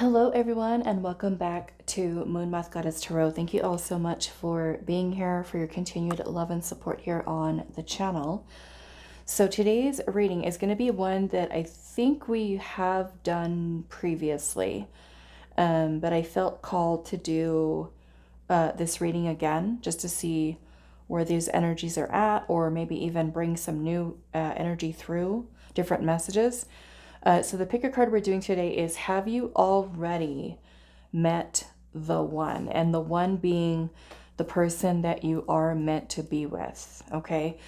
Hello everyone and welcome back to Moonmothgoddess Tarot. Thank you all so much for being here, for your continued love and support here on the channel. So today's reading is going to be one that I think we have done previously, but I felt called to do this reading again just to see where these energies are at, or maybe even bring some new energy through, different messages. So the pick a card we're doing today is, have you already met the one? And the one being the person that you are meant to be with, okay?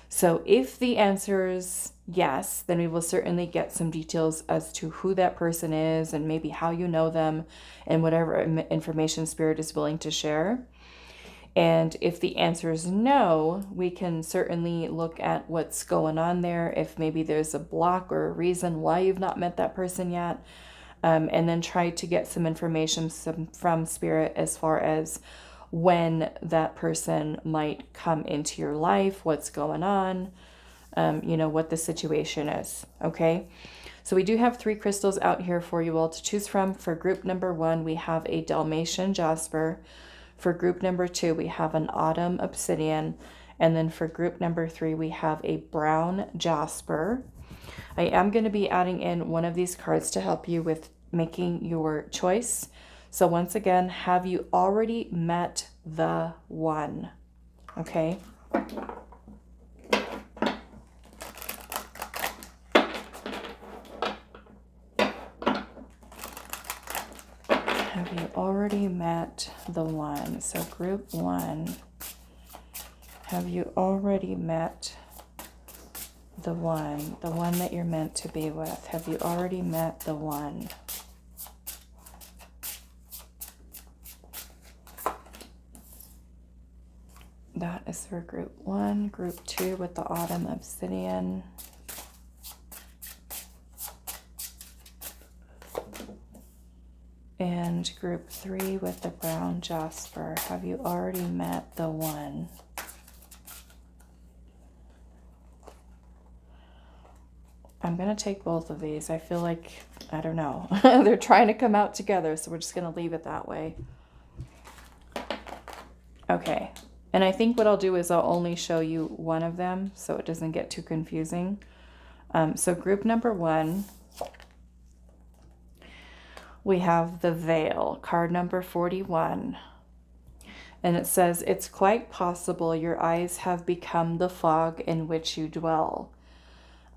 So if the answer is yes, then we will certainly get some details as to who that person is and maybe how you know them and whatever information Spirit is willing to share. And if the answer is no, we can certainly look at what's going on there, if maybe there's a block or a reason why you've not met that person yet, and then try to get some information from Spirit as far as when that person might come into your life, what's going on, what the situation is, okay? So we do have 3 crystals out here for you all to choose from. For group number 1, we have a Dalmatian Jasper. For group number 2, we have an Autumn Obsidian. And then for group number 3, we have a Brown Jasper. I am going to be adding in one of these cards to help you with making your choice. So once again, have you already met the one? Okay. Have you already met the one? So group 1, have you already met the one that you're meant to be with? Have you already met the one? That is for group 1. Group 2 with the Autumn Obsidian. And group 3 with the Brown Jasper. Have you already met the one? I'm going to take both of these. I feel like, I don't know, they're trying to come out together, so we're just going to leave it that way. Okay, and I think what I'll do is I'll only show you one of them so it doesn't get too confusing. So group number 1, we have the Veil, card number 41. And it says, it's quite possible your eyes have become the fog in which you dwell.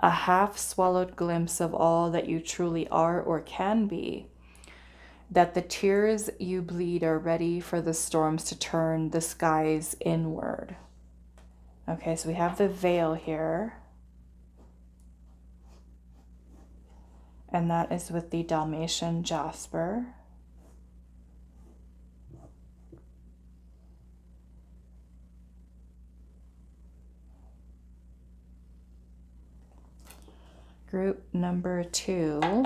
A half-swallowed glimpse of all that you truly are or can be. That the tears you bleed are ready for the storms to turn the skies inward. Okay, so we have the Veil here. And that is with the Dalmatian Jasper. Group number 2,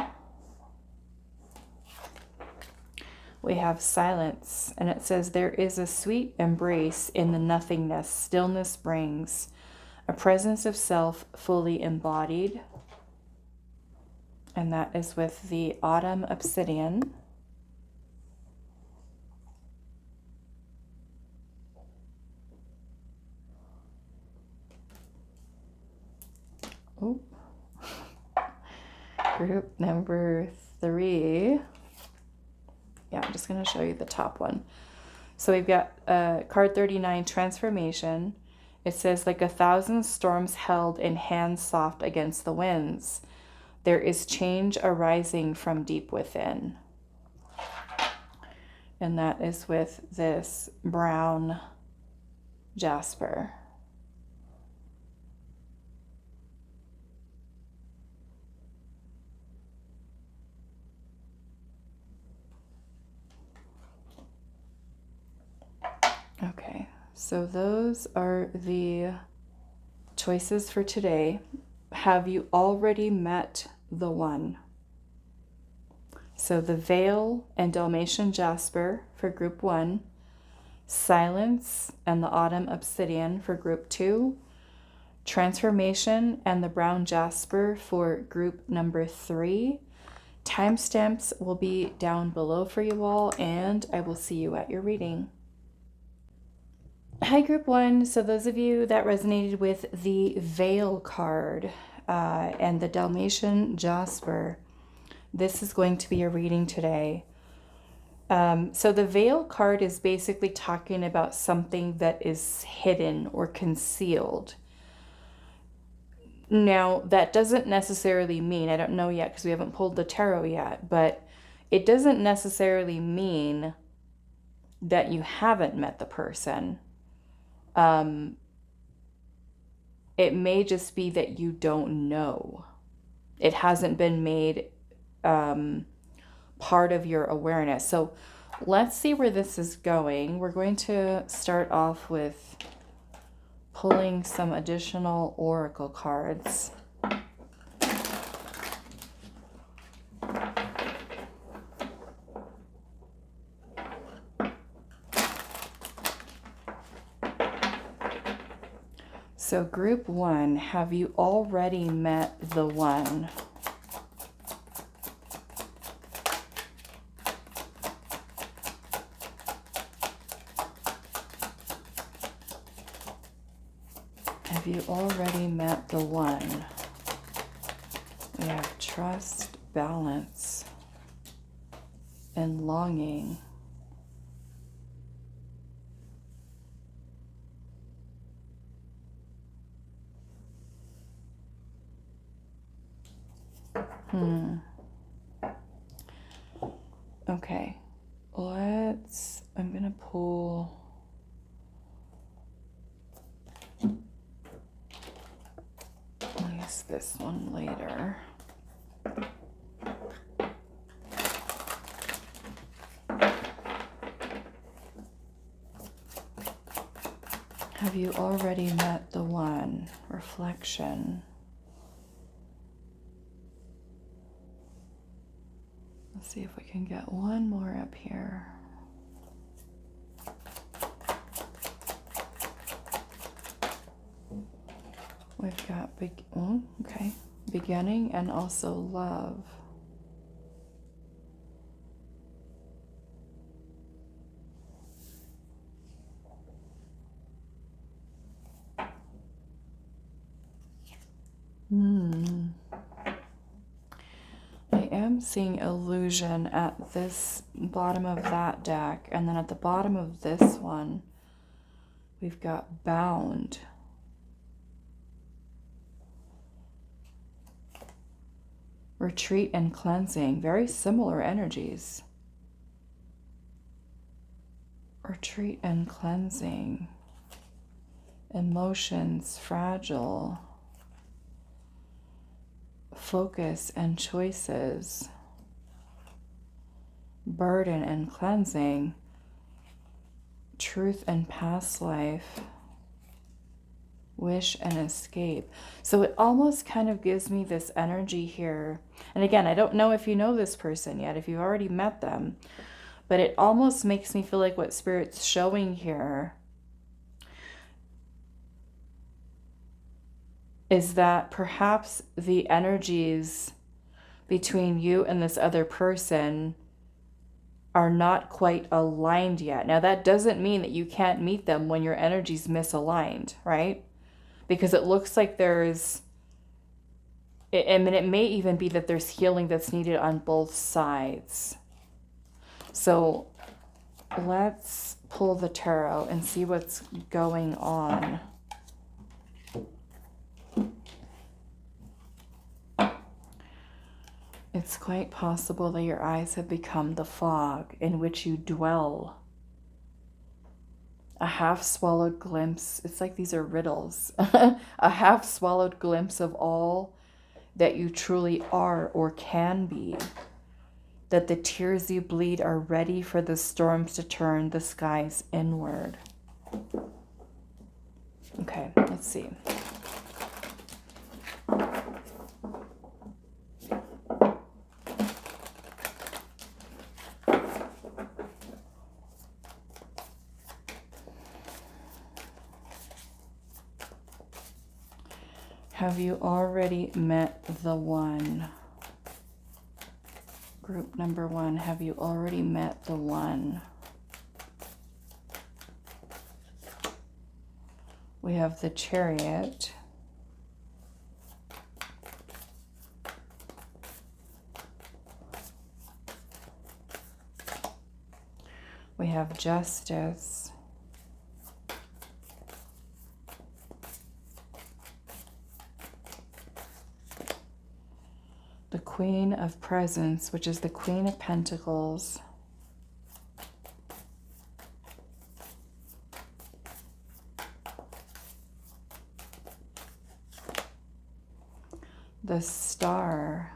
we have Silence, and it says, there is a sweet embrace in the nothingness stillness brings, a presence of self fully embodied. And that is with the Autumn Obsidian. Oh. Group number 3. Yeah, I'm just going to show you the top one. So we've got card 39, Transformation. It says, like 1,000 storms held in hands soft against the winds, there is change arising from deep within. And that is with this Brown Jasper. Okay, so those are the choices for today. Have you already met the one? So the Veil and Dalmatian Jasper for group 1, Silence and the Autumn Obsidian for group 2, Transformation and the Brown Jasper for group number 3, Timestamps will be down below for you all, and I will see you at your reading. Hi, Group 1. So those of you that resonated with the Veil card and the Dalmatian Jasper, this is going to be your reading today. So the Veil card is basically talking about something that is hidden or concealed. Now, that doesn't necessarily mean, I don't know yet because we haven't pulled the tarot yet, but it doesn't necessarily mean that you haven't met the person. It may just be that you don't know. It hasn't been made part of your awareness. So let's see where this is going. We're going to start off with pulling some additional oracle cards. So Group 1, have you already met the one? Have you already met the one? We have trust, balance, and longing. Okay, I'm gonna pull. I'll use this one later. Have you already met the one? Reflection. Let's see if we can get one more up here. We've got beginning and also love. I am seeing illusion at this bottom of that deck, and then at the bottom of this one, we've got bound. Retreat and cleansing, very similar energies. Retreat and cleansing. Emotions, fragile. Focus and choices. Burden and cleansing. Truth and past life. Wish and escape. So it almost kind of gives me this energy here. And again, I don't know if you know this person yet, if you've already met them, but it almost makes me feel like what Spirit's showing here is that perhaps the energies between you and this other person are not quite aligned yet. Now, that doesn't mean that you can't meet them when your energy's misaligned, right? Because it looks like there's, I mean, it may even be that there's healing that's needed on both sides. So let's pull the tarot and see what's going on. It's quite possible that your eyes have become the fog in which you dwell. A half-swallowed glimpse. It's like these are riddles. A half-swallowed glimpse of all that you truly are or can be. That the tears you bleed are ready for the storms to turn the skies inward. Okay, let's see. Have you already met the one? Group number 1, have you already met the one? We have the Chariot. We have Justice. The Queen of Presents, which is the Queen of Pentacles. The Star.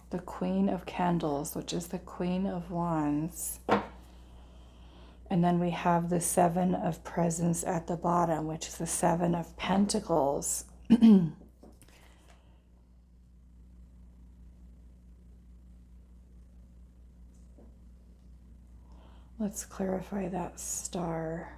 The Queen of Candles, which is the Queen of Wands. And then we have the Seven of Presents at the bottom, which is the Seven of Pentacles. Let's clarify that Star.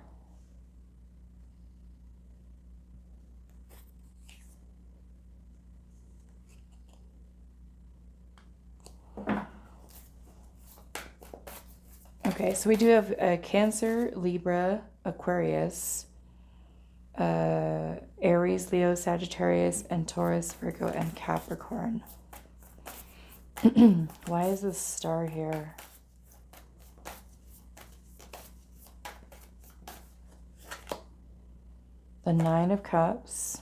Okay, so we do have Cancer, Libra, Aquarius, Aries, Leo, Sagittarius, and Taurus, Virgo, and Capricorn. Why is this Star here? The Nine of Cups.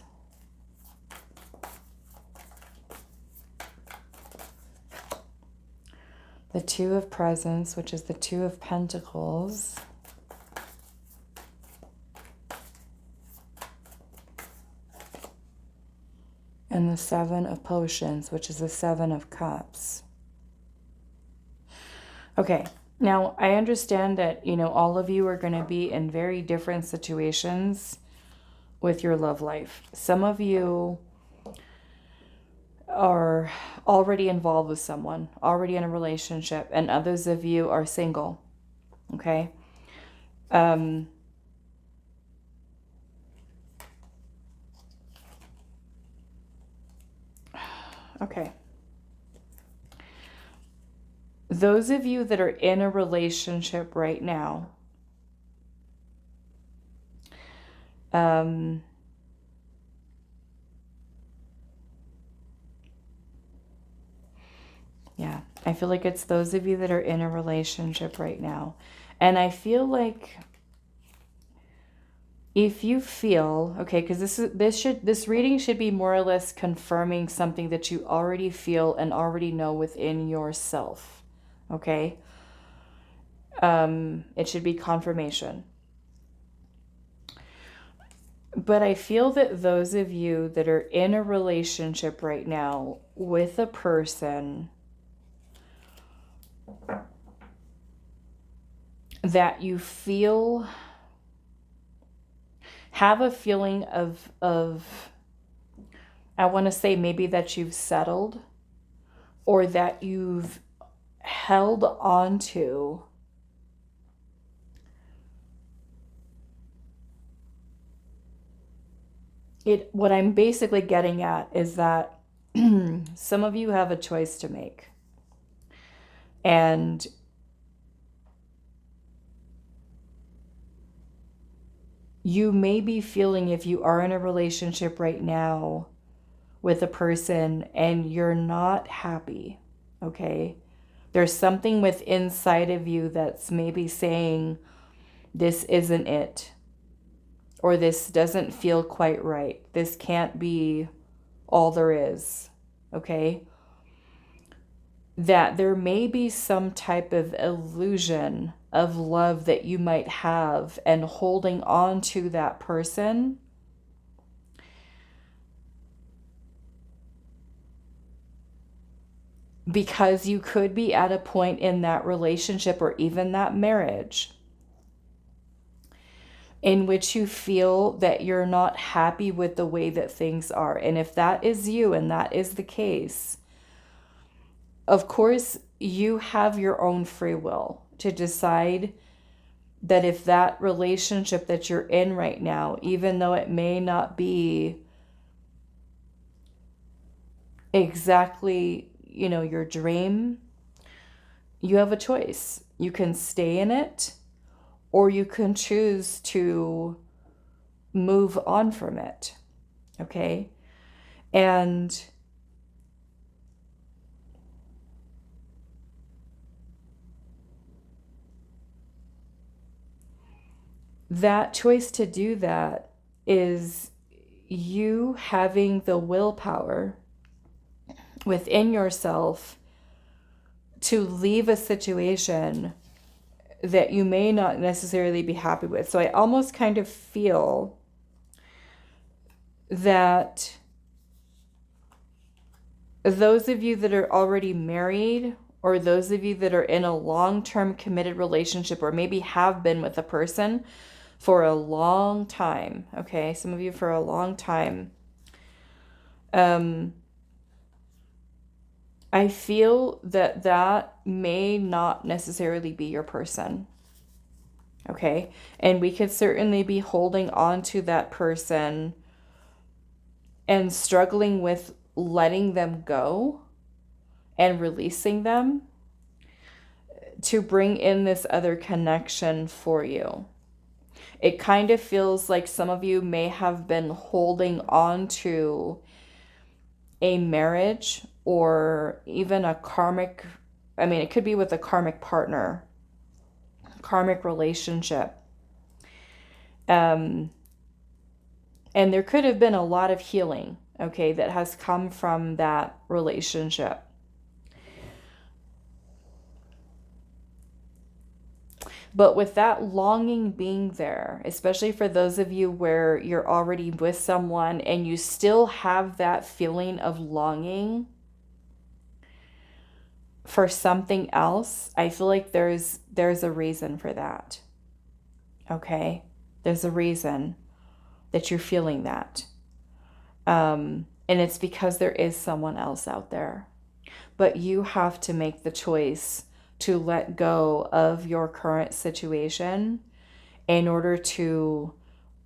The Two of Presents, which is the Two of Pentacles. And the Seven of Potions, which is the Seven of Cups. Okay, now I understand that, you know, all of you are going to be in very different situations with your love life. Some of you are already involved with someone, already in a relationship, and others of you are single. Okay? Okay. Those of you that are in a relationship right now, yeah, I feel like it's those of you that are in a relationship right now. And I feel like if you feel, okay, because this reading should be more or less confirming something that you already feel and already know within yourself. Okay? It should be confirmation. But I feel that those of you that are in a relationship right now with a person that you feel, have a feeling of I want to say maybe that you've settled, or that you've held on to it. What I'm basically getting at is that some of you have a choice to make. And you may be feeling, if you are in a relationship right now with a person and you're not happy, okay? There's something within inside of you that's maybe saying, this isn't it. Or this doesn't feel quite right. This can't be all there is, okay? That there may be some type of illusion of love that you might have, and holding on to that person because you could be at a point in that relationship or even that marriage in which you feel that you're not happy with the way that things are. And if that is you and that is the case, of course, you have your own free will to decide that if that relationship that you're in right now, even though it may not be exactly, your dream, you have a choice. You can stay in it, or you can choose to move on from it. Okay? And that choice to do that is you having the willpower within yourself to leave a situation that you may not necessarily be happy with. So I almost kind of feel that those of you that are already married, or those of you that are in a long-term committed relationship, or maybe have been with a person for a long time, okay, some of you for a long time, I feel that that may not necessarily be your person, okay? And we could certainly be holding on to that person and struggling with letting them go and releasing them to bring in this other connection for you. It kind of feels like some of you may have been holding on to a marriage or even a karmic, it could be with a karmic partner, karmic relationship. And there could have been a lot of healing, okay, that has come from that relationship. But with that longing being there, especially for those of you where you're already with someone and you still have that feeling of longing for something else, I feel like there's a reason for that. Okay? There's a reason that you're feeling that. And it's because there is someone else out there. But you have to make the choice to let go of your current situation in order to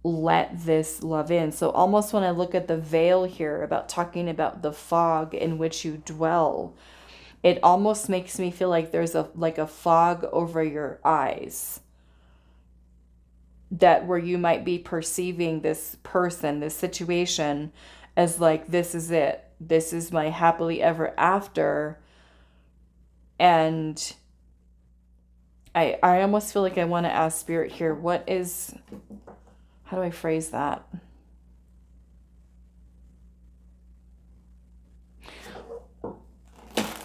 let this love in. So almost when I look at the veil here about talking about the fog in which you dwell, it almost makes me feel like there's a fog over your eyes, that where you might be perceiving this person, this situation, as like, this is it. This is my happily ever after. And I almost feel like I want to ask Spirit here, how do I phrase that?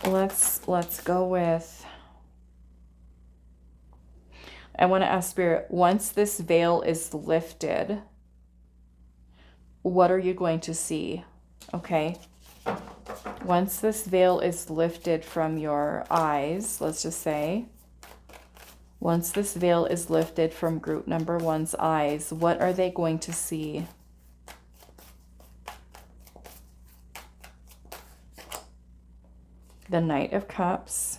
Let's go with, I want to ask Spirit, once this veil is lifted, what are you going to see? Okay. Once this veil is lifted from your eyes, let's just say, once this veil is lifted from group number one's eyes, what are they going to see? The Knight of Cups.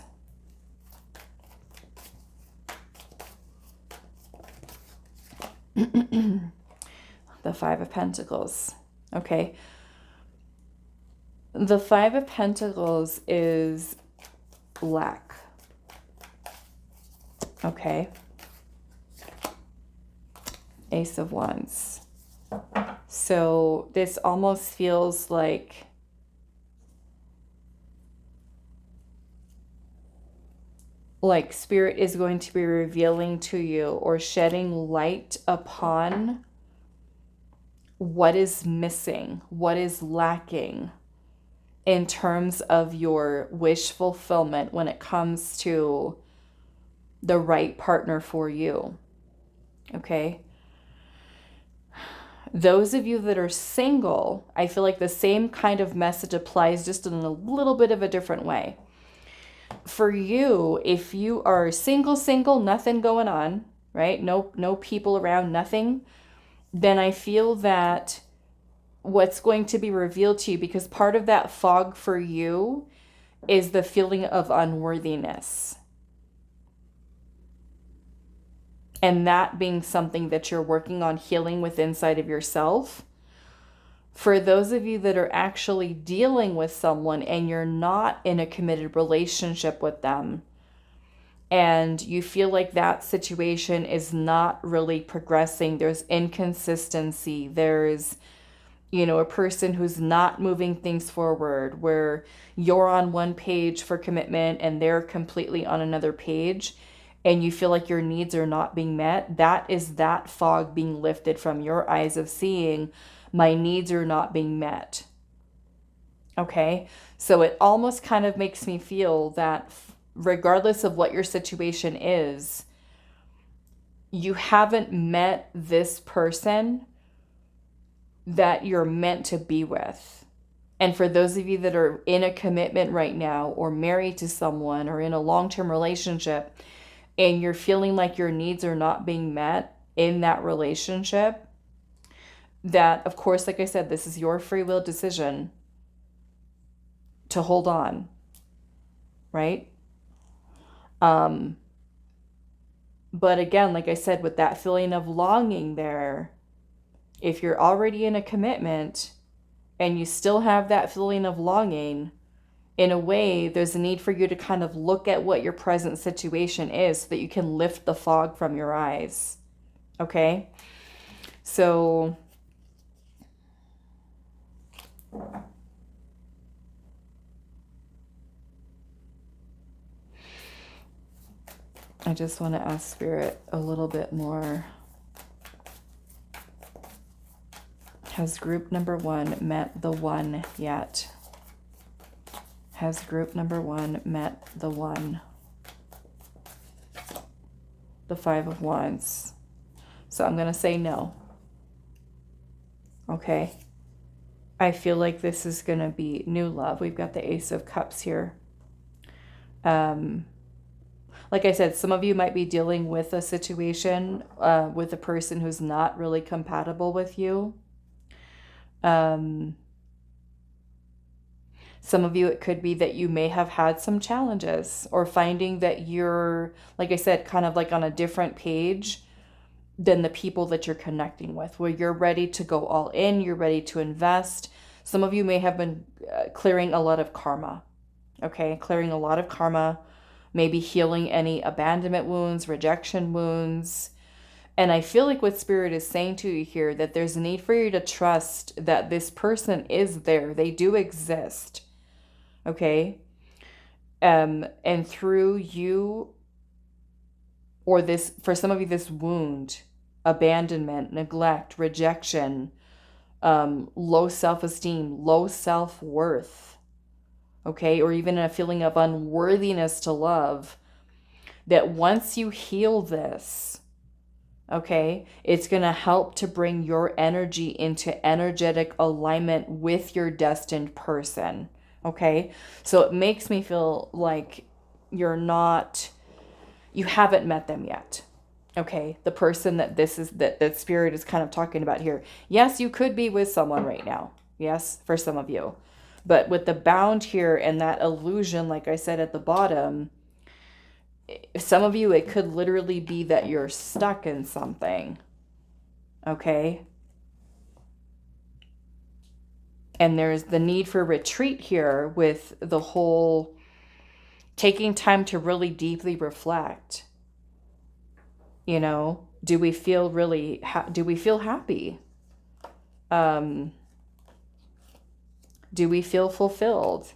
The Five of Pentacles. Okay. The Five of Pentacles is lack. Okay. Ace of Wands. So this almost feels like Spirit is going to be revealing to you or shedding light upon what is missing, what is lacking in terms of your wish fulfillment when it comes to the right partner for you. Okay? Those of you that are single, I feel like the same kind of message applies, just in a little bit of a different way. For you, if you are single, nothing going on, right? No people around, nothing, then I feel that what's going to be revealed to you, because part of that fog for you is the feeling of unworthiness. And that being something that you're working on healing with inside of yourself. For those of you that are actually dealing with someone and you're not in a committed relationship with them, and you feel like that situation is not really progressing, there's inconsistency, there's, you know, a person who's not moving things forward, where you're on one page for commitment and they're completely on another page, and you feel like your needs are not being met, that is that fog being lifted from your eyes of seeing, my needs are not being met. Okay? So it almost kind of makes me feel that regardless of what your situation is, you haven't met this person that you're meant to be with. And for those of you that are in a commitment right now, or married to someone, or in a long-term relationship, and you're feeling like your needs are not being met in that relationship, that, of course, like I said, this is your free will decision to hold on, right? But again, like I said, with that feeling of longing there, if you're already in a commitment and you still have that feeling of longing, in a way, there's a need for you to kind of look at what your present situation is so that you can lift the fog from your eyes. Okay? So I just want to ask Spirit a little bit more. Has group number 1 met the one yet? Has group number 1 met the one? The 5 of Wands. So I'm going to say no. Okay. I feel like this is going to be new love. We've got the Ace of Cups here. Like I said, some of you might be dealing with a situation with a person who's not really compatible with you. Some of you, it could be that you may have had some challenges, or finding that you're, like I said, kind of like on a different page than the people that you're connecting with, where you're ready to go all in, you're ready to invest. Some of you may have been clearing a lot of karma, okay? Clearing a lot of karma, maybe healing any abandonment wounds, rejection wounds. And I feel like what Spirit is saying to you here, that there's a need for you to trust that this person is there. They do exist. Okay? And through you, or this, for some of you, this wound, abandonment, neglect, rejection, low self-esteem, low self-worth, okay? Or even a feeling of unworthiness to love, that once you heal this, okay, it's going to help to bring your energy into energetic alignment with your destined person, okay? So it makes me feel like you haven't met them yet, okay? The person that that Spirit is kind of talking about here. Yes, you could be with someone right now. Yes, for some of you. But with the bound here and that illusion, like I said at the bottom, some of you, it could literally be that you're stuck in something, okay? And there's the need for retreat here with the whole taking time to really deeply reflect. You know, do we feel do we feel happy? Do we feel fulfilled?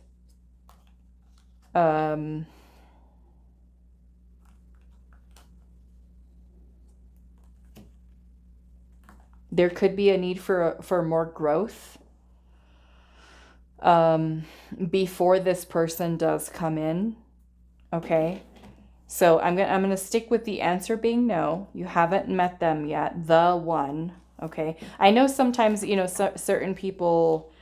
There could be a need for more growth before this person does come in. Okay, so I'm gonna stick with the answer being no. You haven't met them yet, the one. Okay, I know sometimes, you know, certain people,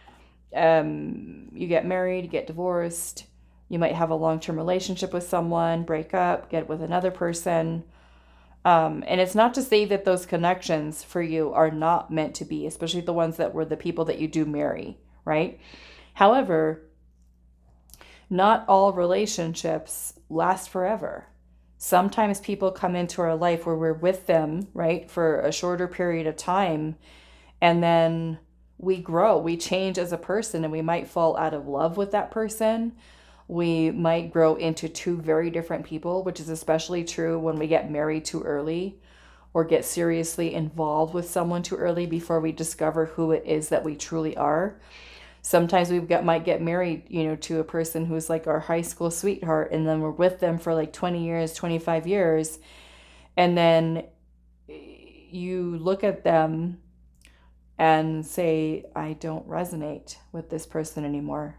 you get married, you get divorced, you might have a long-term relationship with someone, break up, get with another person. And it's not to say that those connections for you are not meant to be, especially the ones that were the people that you do marry, right? However, not all relationships last forever. Sometimes people come into our life where we're with them, right, for a shorter period of time, and then we grow, we change as a person, and we might fall out of love with that person. We might grow into two very different people, which is especially true when we get married too early or get seriously involved with someone too early before we discover who it is that we truly are. Sometimes might get married, to a person who's like our high school sweetheart, and then we're with them for like 20 years, 25 years. And then you look at them and say, I don't resonate with this person anymore.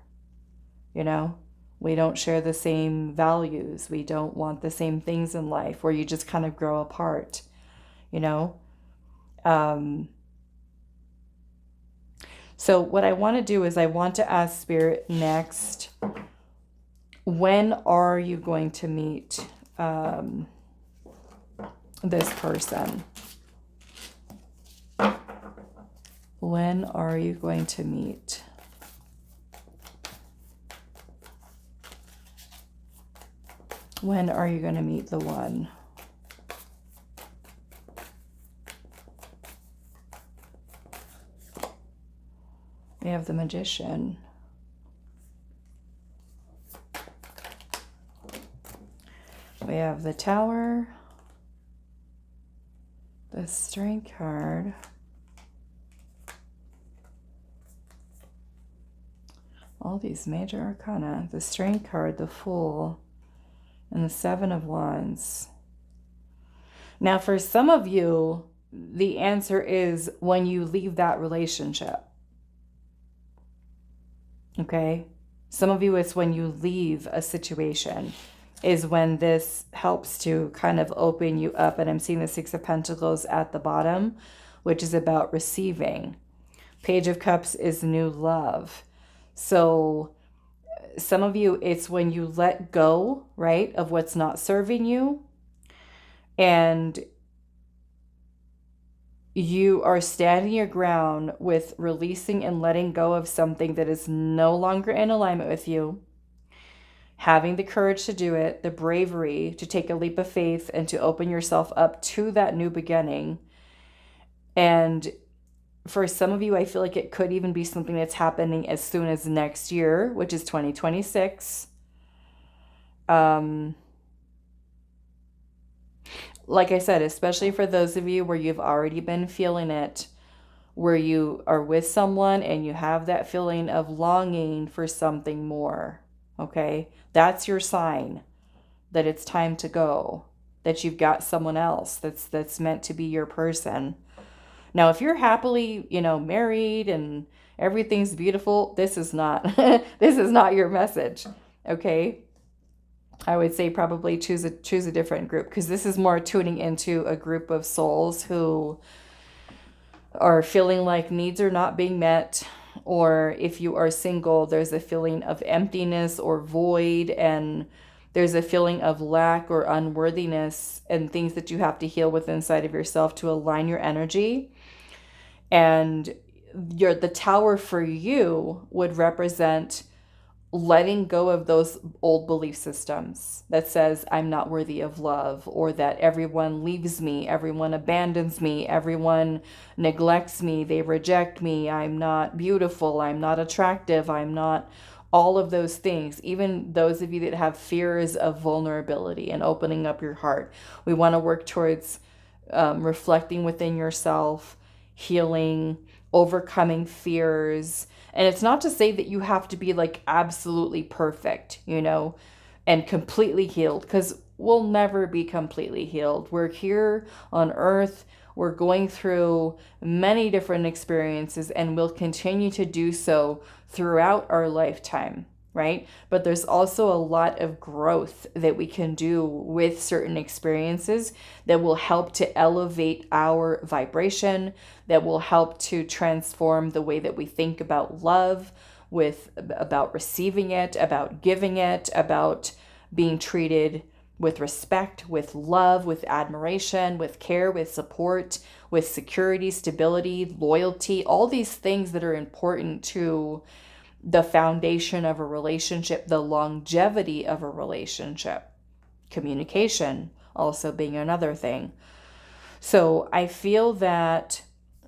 We don't share the same values. We don't want the same things in life, where you just kind of grow apart, So what I want to do is I want to ask Spirit next, when are you going to meet this person? When are you going to meet? When are you going to meet the one? We have the Magician. We have the Tower. The Strength card. All these major arcana. The Strength card, the Fool, and the Seven of Wands. Now, for some of you, the answer is when you leave that relationship. Okay? Some of you, it's when you leave a situation is when this helps to kind of open you up. And I'm seeing the Six of Pentacles at the bottom, which is about receiving. Page of Cups is new love. So some of you, it's when you let go, right, of what's not serving you, and you are standing your ground with releasing and letting go of something that is no longer in alignment with you, having the courage to do it, the bravery to take a leap of faith and to open yourself up to that new beginning. And for some of you, I feel like it could even be something that's happening as soon as next year, which is 2026. Like I said, especially for those of you where you've already been feeling it, where you are with someone and you have that feeling of longing for something more, okay? That's your sign that it's time to go, that you've got someone else that's meant to be your person. Now, if you're happily, married and everything's beautiful, this is not this is not your message, okay? I would say probably choose a different group, because this is more tuning into a group of souls who are feeling like needs are not being met, or if you are single, there's a feeling of emptiness or void, and there's a feeling of lack or unworthiness and things that you have to heal with inside of yourself to align your energy. And the Tower for you would represent letting go of those old belief systems that says I'm not worthy of love, or that everyone leaves me, everyone abandons me, everyone neglects me, they reject me, I'm not beautiful, I'm not attractive, I'm not all of those things. Even those of you that have fears of vulnerability and opening up your heart, we want to work towards reflecting within yourself, healing, overcoming fears. And it's not to say that you have to be like absolutely perfect, and completely healed, because we'll never be completely healed. We're here on earth. We're going through many different experiences, and we'll continue to do so throughout our lifetime, right? But there's also a lot of growth that we can do with certain experiences that will help to elevate our vibration, that will help to transform the way that we think about love, about receiving it, about giving it, about being treated with respect, with love, with admiration, with care, with support, with security, stability, loyalty, all these things that are important to the foundation of a relationship, the longevity of a relationship. Communication, also being another thing. So I feel that,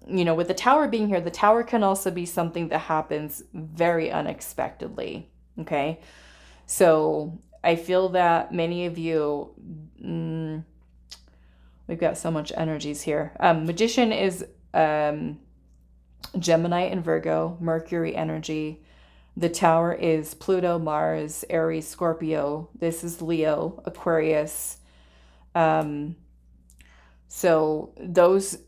you know, with the Tower being here, the Tower can also be something that happens very unexpectedly. Okay. So I feel that many of you, we've got so much energies here. Magician is Gemini and Virgo, Mercury energy. The Tower is Pluto, Mars, Aries, Scorpio. This is Leo, Aquarius. So those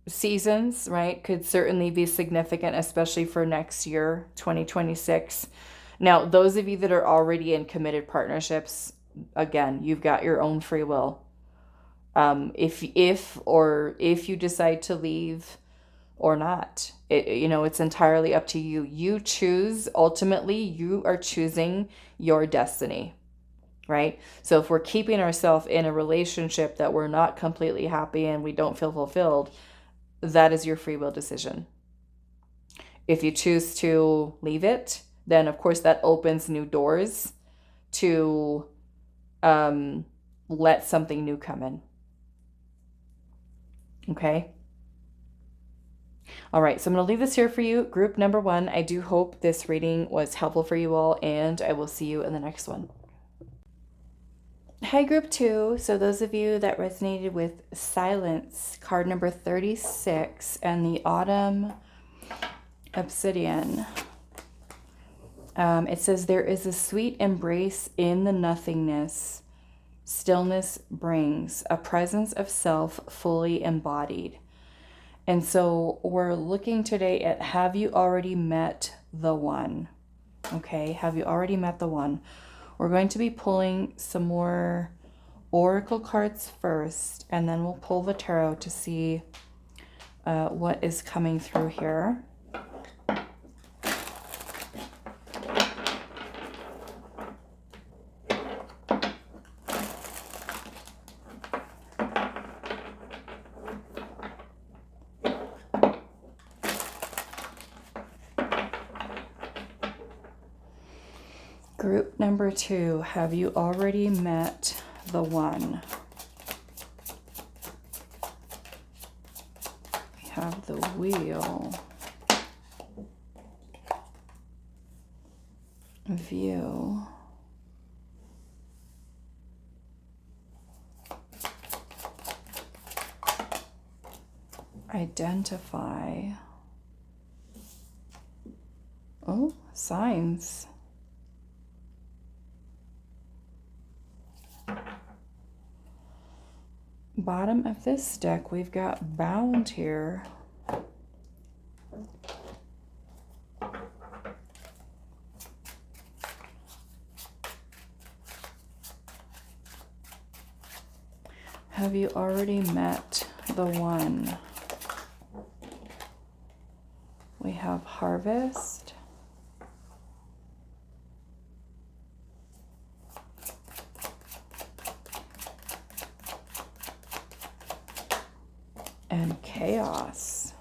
seasons, right, could certainly be significant, especially for next year, 2026. Now, those of you that are already in committed partnerships, again, you've got your own free will. If you decide to leave or not, it's entirely up to you. You choose. Ultimately, you are choosing your destiny, right? So if we're keeping ourselves in a relationship that we're not completely happy and we don't feel fulfilled, that is your free will decision. If you choose to leave it, then of course that opens new doors to let something new come in. Okay. All right, so I'm going to leave this here for you. Group number 1, I do hope this reading was helpful for you all, and I will see you in the next one. Hi, group 2. So those of you that resonated with Silence, card number 36, and the Autumn Obsidian. It says, there is a sweet embrace in the nothingness. Stillness brings a presence of self fully embodied. And so we're looking today at, have you already met the one? Okay, have you already met the one? We're going to be pulling some more oracle cards first, and then we'll pull the tarot to see what is coming through here. Group number 2, have you already met the one? We have the Wheel, View, Identify, oh, Signs. Bottom of this deck, we've got Bound here. Have you already met the one? We have Harvest. And Chaos.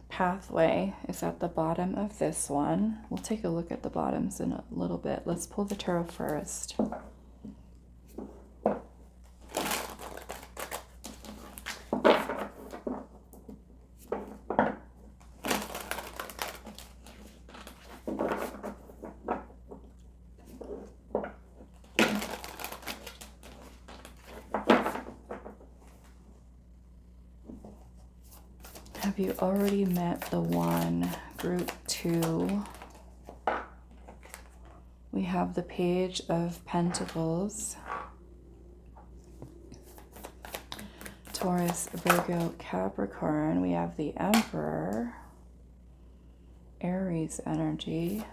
Pathway is at the bottom of this one. We'll take a look at the bottoms in a little bit. Let's pull the tarot first. Have you already met the one? Group 2. We have the Page of Pentacles. Taurus, Virgo, Capricorn. We have the Emperor. Aries energy.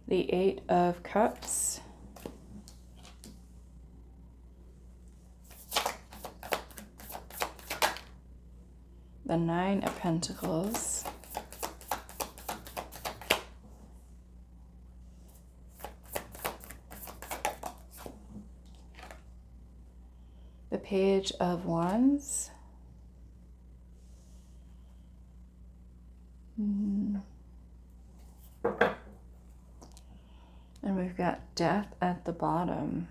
The 8 of Cups. The 9 of Pentacles. The Page of Wands. And we've got Death at the bottom.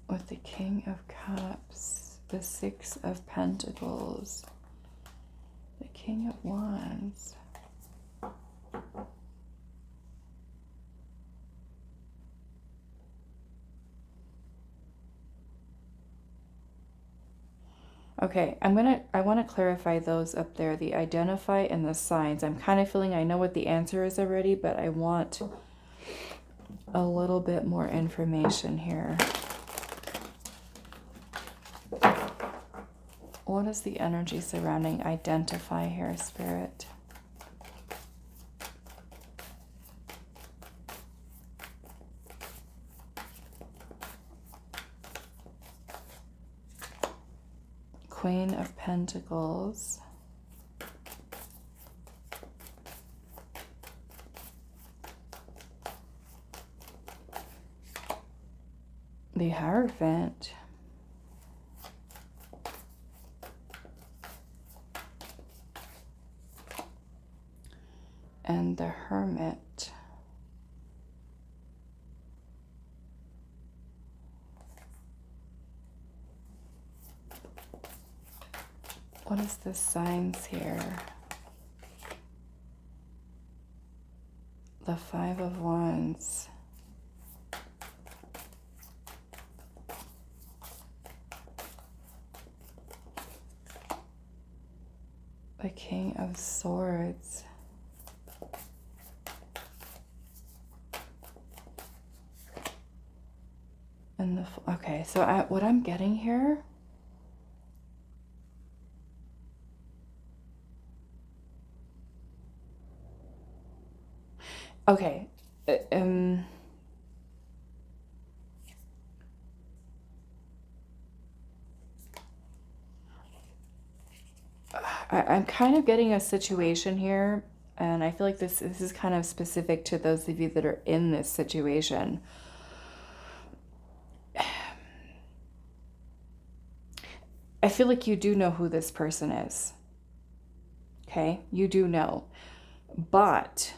With the King of Cups, the Six of Pentacles, the King of Wands. Okay, I want to clarify those up there, the identify and the signs. I'm kind of feeling I know what the answer is already, but I want a little bit more information here. What is the energy surrounding identify here, Spirit? Queen of Pentacles. The Hierophant. And the Hermit. What is the signs here? The Five of Wands. The King of Swords. And the, okay, so what I'm getting here, okay, I'm kind of getting a situation here, and I feel like this is kind of specific to those of you that are in this situation. I feel like you do know who this person is. Okay, you do know. But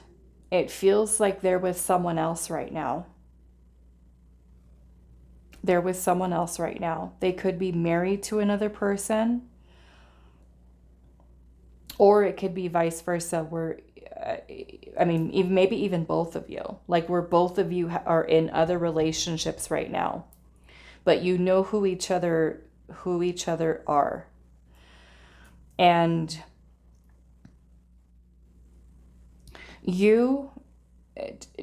it feels like they're with someone else right now. They're with someone else right now. They could be married to another person. Or it could be vice versa, where, I mean, maybe even both of you. Like where both of you are in other relationships right now. But you know who each other are. And you,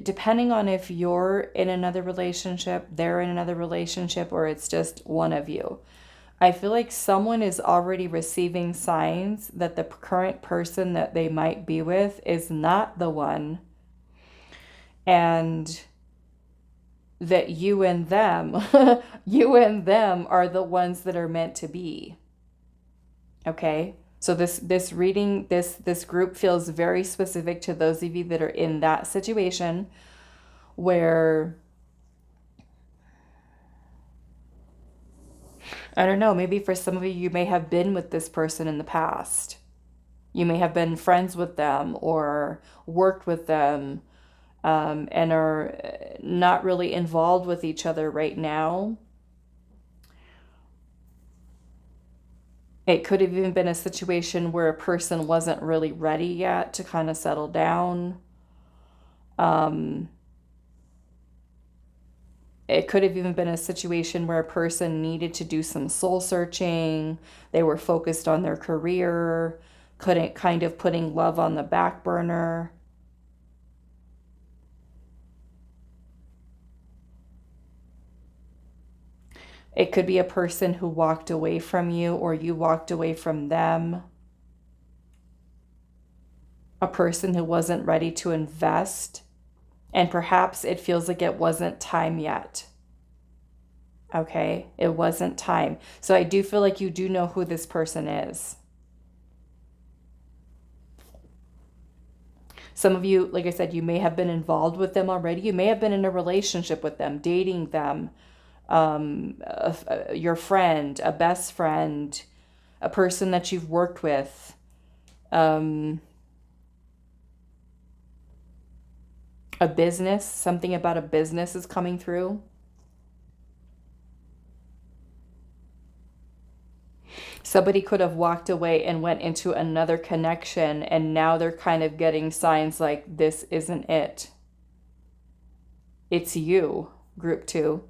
depending on if you're in another relationship, they're in another relationship, or it's just one of you, I feel like someone is already receiving signs that the current person that they might be with is not the one, and that you and them are the ones that are meant to be. Okay? So this reading, this group feels very specific to those of you that are in that situation where, I don't know, maybe for some of you, you may have been with this person in the past. You may have been friends with them or worked with them, and are not really involved with each other right now. It could have even been a situation where a person wasn't really ready yet to kind of settle down. It could have even been a situation where a person needed to do some soul searching. They were focused on their career, kind of putting love on the back burner. It could be a person who walked away from you, or you walked away from them. A person who wasn't ready to invest, and perhaps it feels like it wasn't time yet. Okay, it wasn't time. So I do feel like you do know who this person is. Some of you, like I said, you may have been involved with them already. You may have been in a relationship with them, dating them, your friend, a best friend, a person that you've worked with. A business, something about a business is coming through. Somebody could have walked away and went into another connection, and now they're kind of getting signs like, this isn't it. It's you, group 2.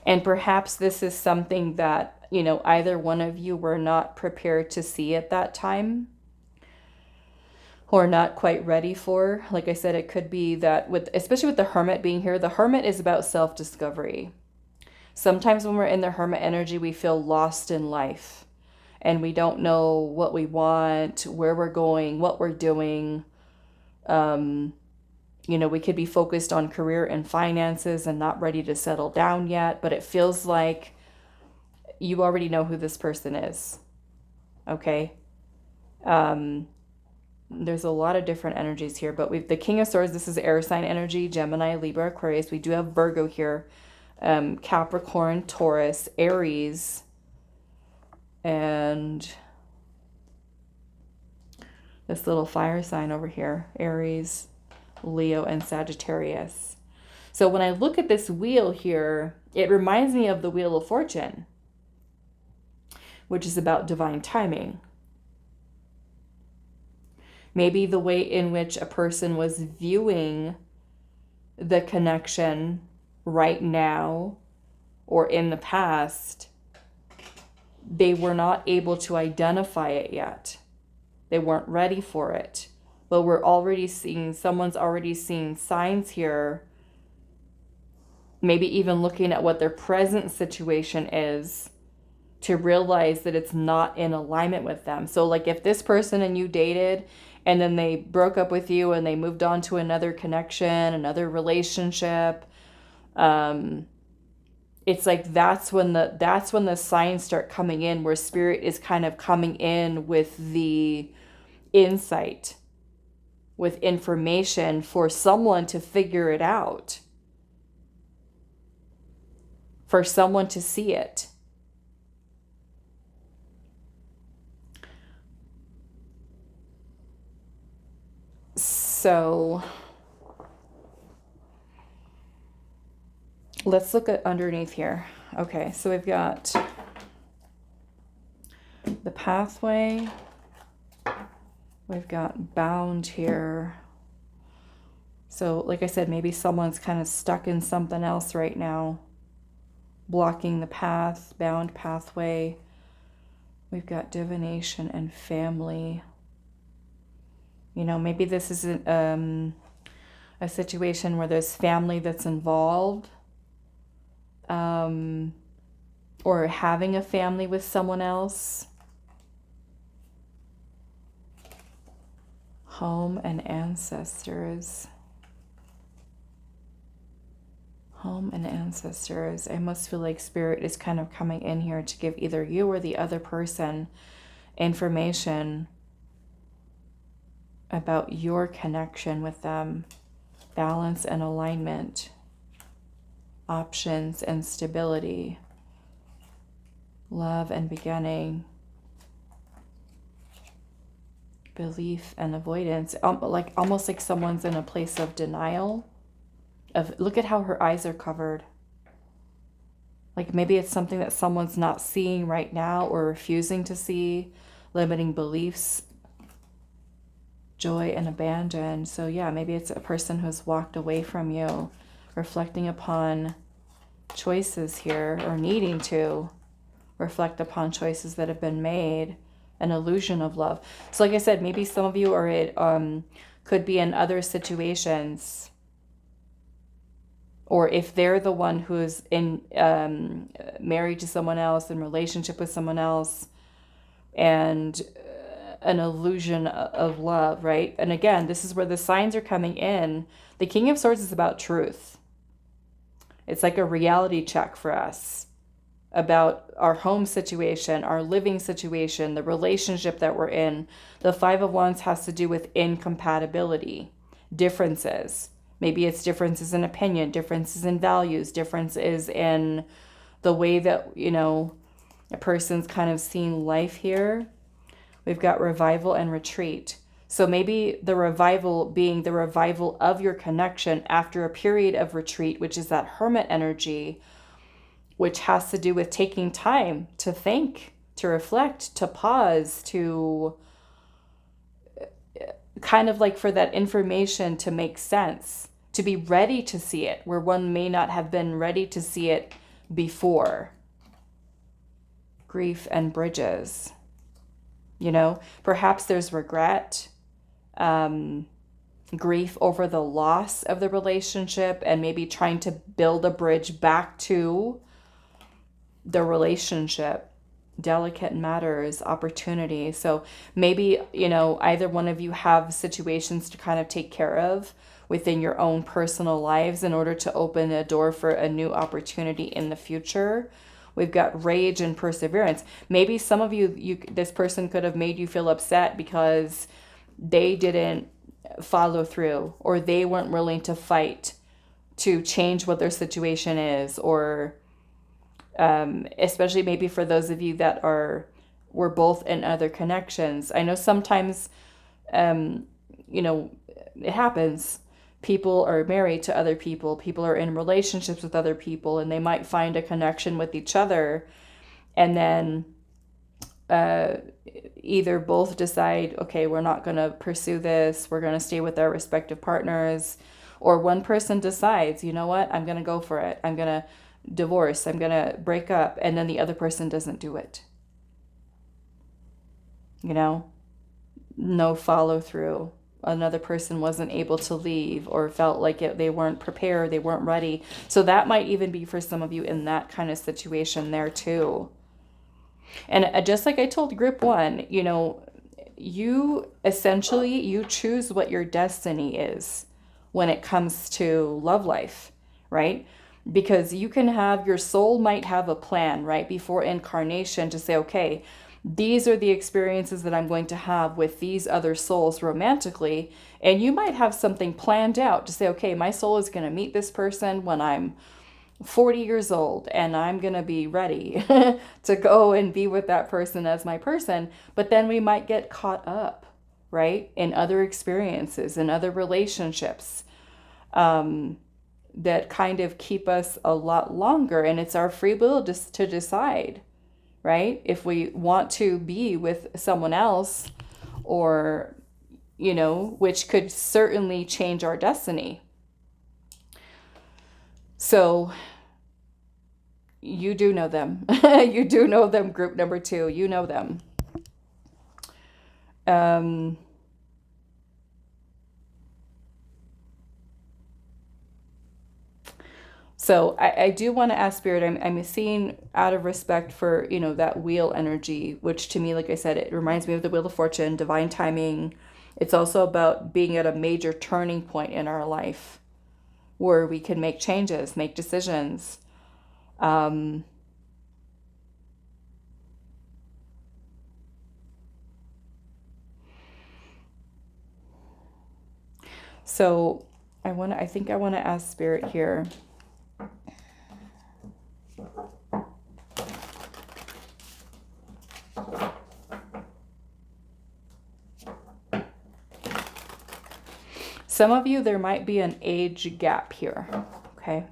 And perhaps this is something that, you know, either one of you were not prepared to see at that time, or not quite ready for. Like I said, it could be that especially with the Hermit being here, the Hermit is about self-discovery. Sometimes when we're in the Hermit energy, we feel lost in life and we don't know what we want, where we're going, what we're doing. You know, we could be focused on career and finances and not ready to settle down yet, but it feels like you already know who this person is. Okay? There's a lot of different energies here, but we've the King of Swords. This is air sign energy, Gemini, Libra, Aquarius. We do have Virgo here, Capricorn, Taurus, Aries, and this little fire sign over here, Aries, Leo, and Sagittarius. So when I look at this wheel here, it reminds me of the Wheel of Fortune, which is about divine timing. Maybe the way in which a person was viewing the connection right now or in the past, they were not able to identify it yet. They weren't ready for it. But someone's already seeing signs here, maybe even looking at what their present situation is to realize that it's not in alignment with them. So like if this person and you dated and then they broke up with you and they moved on to another connection, another relationship, it's like that's when the signs start coming in, where spirit is kind of coming in with the insight, with information for someone to figure it out, for someone to see it. So let's look at underneath here. Okay, so we've got the pathway. We've got bound here. So like I said, maybe someone's kind of stuck in something else right now, blocking the path, bound pathway. We've got divination and family. You know, maybe this is a situation where there's family that's involved, or having a family with someone else. Home and ancestors. Home and ancestors. I almost feel like spirit is kind of coming in here to give either you or the other person information about your connection with them, balance and alignment, options and stability, love and beginning, belief and avoidance. Like almost like someone's in a place of denial. Look at how her eyes are covered. Like maybe it's something that someone's not seeing right now or refusing to see, limiting beliefs, joy and abandon. So yeah, maybe it's a person who's walked away from you, reflecting upon choices here, or needing to reflect upon choices that have been made, an illusion of love. So like I said, maybe some of you could be in other situations, or if they're the one who's in married to someone else, in relationship with someone else, and an illusion of love, right? And again, this is where the signs are coming in. The King of Swords is about truth. It's like a reality check for us about our home situation, our living situation, the relationship that we're in. The Five of Wands has to do with incompatibility, differences. Maybe it's differences in opinion, differences in values, differences in the way that, you know, a person's kind of seeing life here. We've got revival and retreat. So maybe the revival being the revival of your connection after a period of retreat, which is that hermit energy, which has to do with taking time to think, to reflect, to pause, to kind of like for that information to make sense, to be ready to see it, where one may not have been ready to see it before. Grief and bridges. You know, perhaps there's regret, grief over the loss of the relationship, and maybe trying to build a bridge back to the relationship. Delicate matters, opportunity. So maybe, you know, either one of you have situations to kind of take care of within your own personal lives in order to open a door for a new opportunity in the future. We've got rage and perseverance. Maybe some of you, this person could have made you feel upset because they didn't follow through, or they weren't willing to fight to change what their situation is, or especially maybe for those of you that were both in other connections. I know sometimes, you know, it happens. People are married to other people. People are in relationships with other people, and they might find a connection with each other. And then either both decide, okay, we're not going to pursue this. We're going to stay with our respective partners. Or one person decides, you know what, I'm going to go for it. I'm going to divorce. I'm going to break up. And then the other person doesn't do it. You know, no follow through. Another person wasn't able to leave, or felt like they weren't prepared, they weren't ready. So that might even be for some of you in that kind of situation there too. And just like I told group 1, you know, you essentially, you choose what your destiny is when it comes to love life, right? Because you can have, your soul might have a plan right before incarnation to say, okay, these are the experiences that I'm going to have with these other souls romantically. And you might have something planned out to say, okay, my soul is going to meet this person when I'm 40 years old, and I'm going to be ready to go and be with that person as my person. But then we might get caught up, right, in other experiences and other relationships that kind of keep us a lot longer. And it's our free will just to decide, right, if we want to be with someone else, or, you know, which could certainly change our destiny. So you do know them. You do know them, group number 2. You know them. So I do want to ask Spirit, I'm seeing, out of respect for, you know, that wheel energy, which to me, like I said, it reminds me of the Wheel of Fortune, divine timing. It's also about being at a major turning point in our life where we can make changes, make decisions. So I think I want to ask Spirit here. Some of you, there might be an age gap here, okay?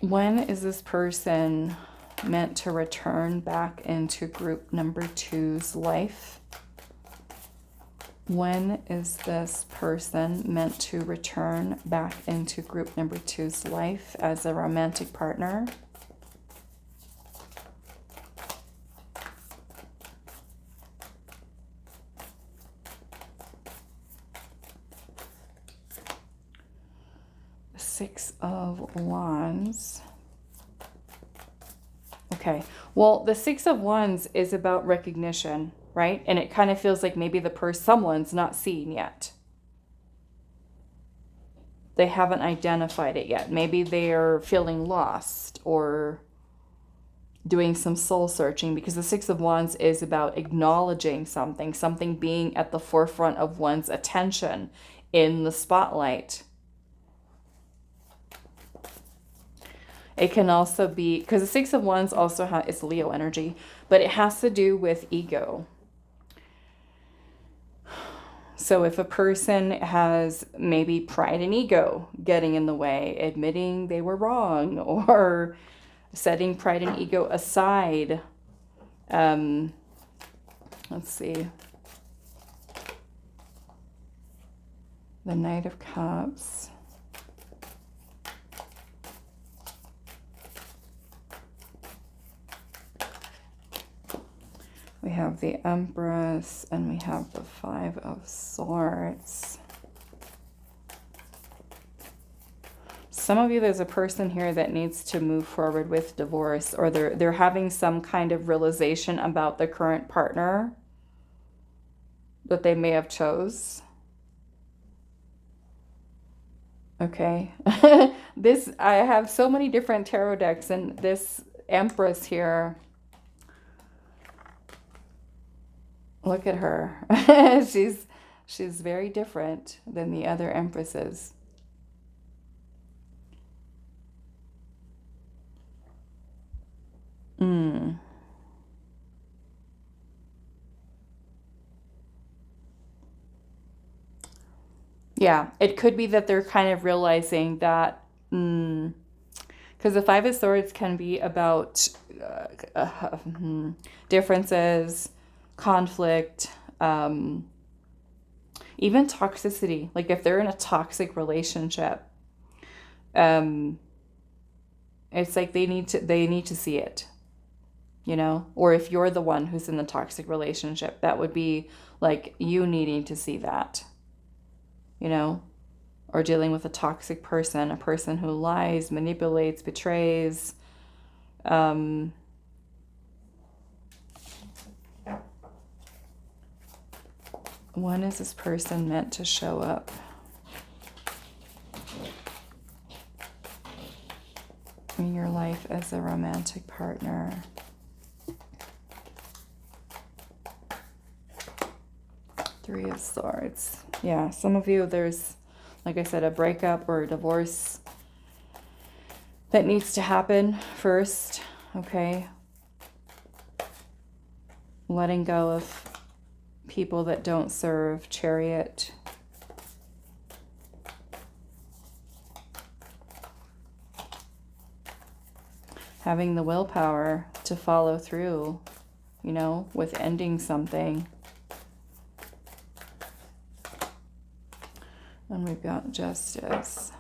When is this person meant to return back into group number 2's life? When is this person meant to return back into group number 2's life as a romantic partner? Six of Wands. Okay, well, the Six of Wands is about recognition, right? And it kind of feels like maybe someone's not seen yet. They haven't identified it yet. Maybe they're feeling lost or doing some soul searching, because the Six of Wands is about acknowledging something being at the forefront of one's attention, in the spotlight. It can also be, because the Six of Wands also it's Leo energy, but it has to do with ego. So if a person has maybe pride and ego getting in the way, admitting they were wrong, or setting pride and ego aside. Let's see. The Knight of Cups. We have the Empress, and we have the Five of Swords. Some of you, there's a person here that needs to move forward with divorce, or they're having some kind of realization about the current partner that they may have chose. Okay. I have so many different tarot decks, and this Empress here, look at her. she's very different than the other Empresses. Yeah, it could be that they're kind of realizing that, because the Five of Swords can be about differences, conflict, even toxicity. Like if they're in a toxic relationship, it's like they need to see it, you know? Or if you're the one who's in the toxic relationship, that would be like you needing to see that, you know? Or dealing with a toxic person, a person who lies, manipulates, betrays. When is this person meant to show up? In your life as a romantic partner. Three of Swords. Yeah, some of you, there's, like I said, a breakup or a divorce that needs to happen first, okay? Letting go of people that don't serve. Chariot. Having the willpower to follow through, you know, with ending something. And we've got Justice.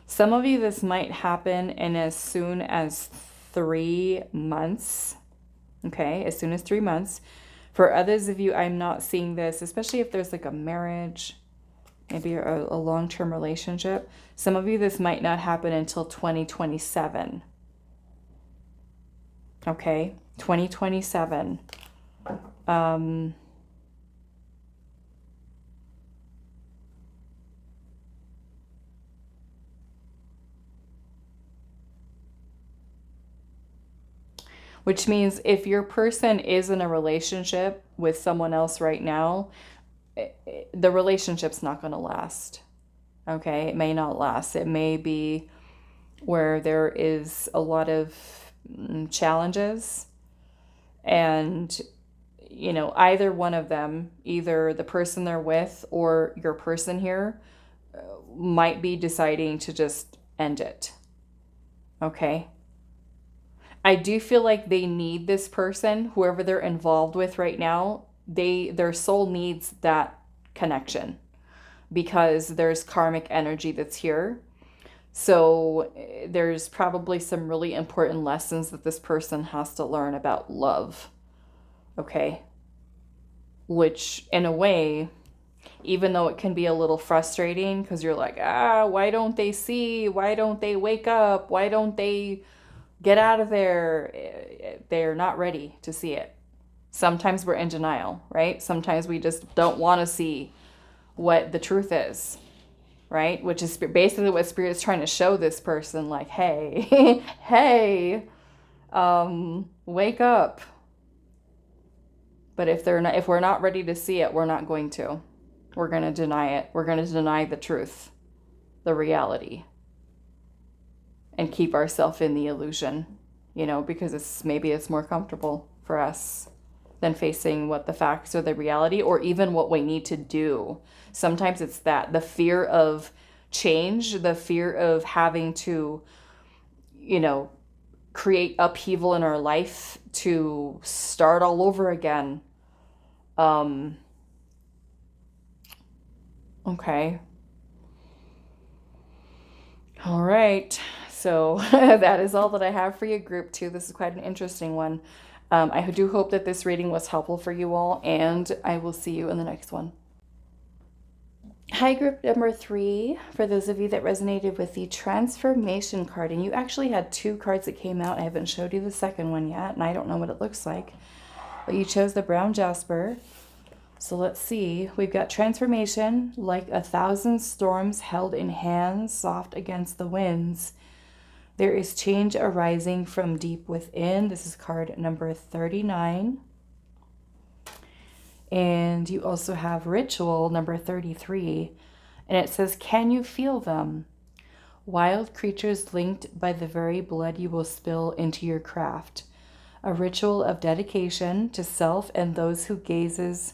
Some of you, this might happen in as soon as 3 months. Okay, as soon as 3 months. For others of you, I'm not seeing this, especially if there's like a marriage, maybe a long-term relationship. Some of you, this might not happen until 2027. Okay, 2027. Which means if your person is in a relationship with someone else right now, the relationship's not going to last. Okay, it may not last. It may be where there is a lot of challenges, and you know, either one of them, either the person they're with or your person here, might be deciding to just end it. Okay, I do feel like they need this person, whoever they're involved with right now. Their soul needs that connection because there's karmic energy that's here. So there's probably some really important lessons that this person has to learn about love. Okay. Which in a way, even though it can be a little frustrating because you're like, why don't they see? Why don't they wake up? Why don't they get out of there? They're not ready to see it. Sometimes we're in denial, right? Sometimes we just don't want to see what the truth is, right? Which is basically what Spirit is trying to show this person, like, hey, hey, wake up. But if we're not ready to see it, we're not going to. We're going to deny it. We're going to deny the truth, the reality, and keep ourselves in the illusion, because maybe it's more comfortable for us than facing what the facts or the reality, or even what we need to do. Sometimes it's that the fear of change, the fear of having to, create upheaval in our life to start all over again. Okay. All right. So that is all that I have for you, group 2. This is quite an interesting one. I do hope that this reading was helpful for you all, and I will see you in the next one. Hi, group number 3. For those of you that resonated with the transformation card, and you actually had 2 cards that came out. I haven't showed you the second one yet, and I don't know what it looks like. But you chose the brown Jasper. So let's see. We've got transformation, like 1,000 storms held in hands, soft against the winds. There is change arising from deep within. This is card number 39. And you also have ritual number 33. And it says, can you feel them? Wild creatures linked by the very blood you will spill into your craft. A ritual of dedication to self and those whose gazes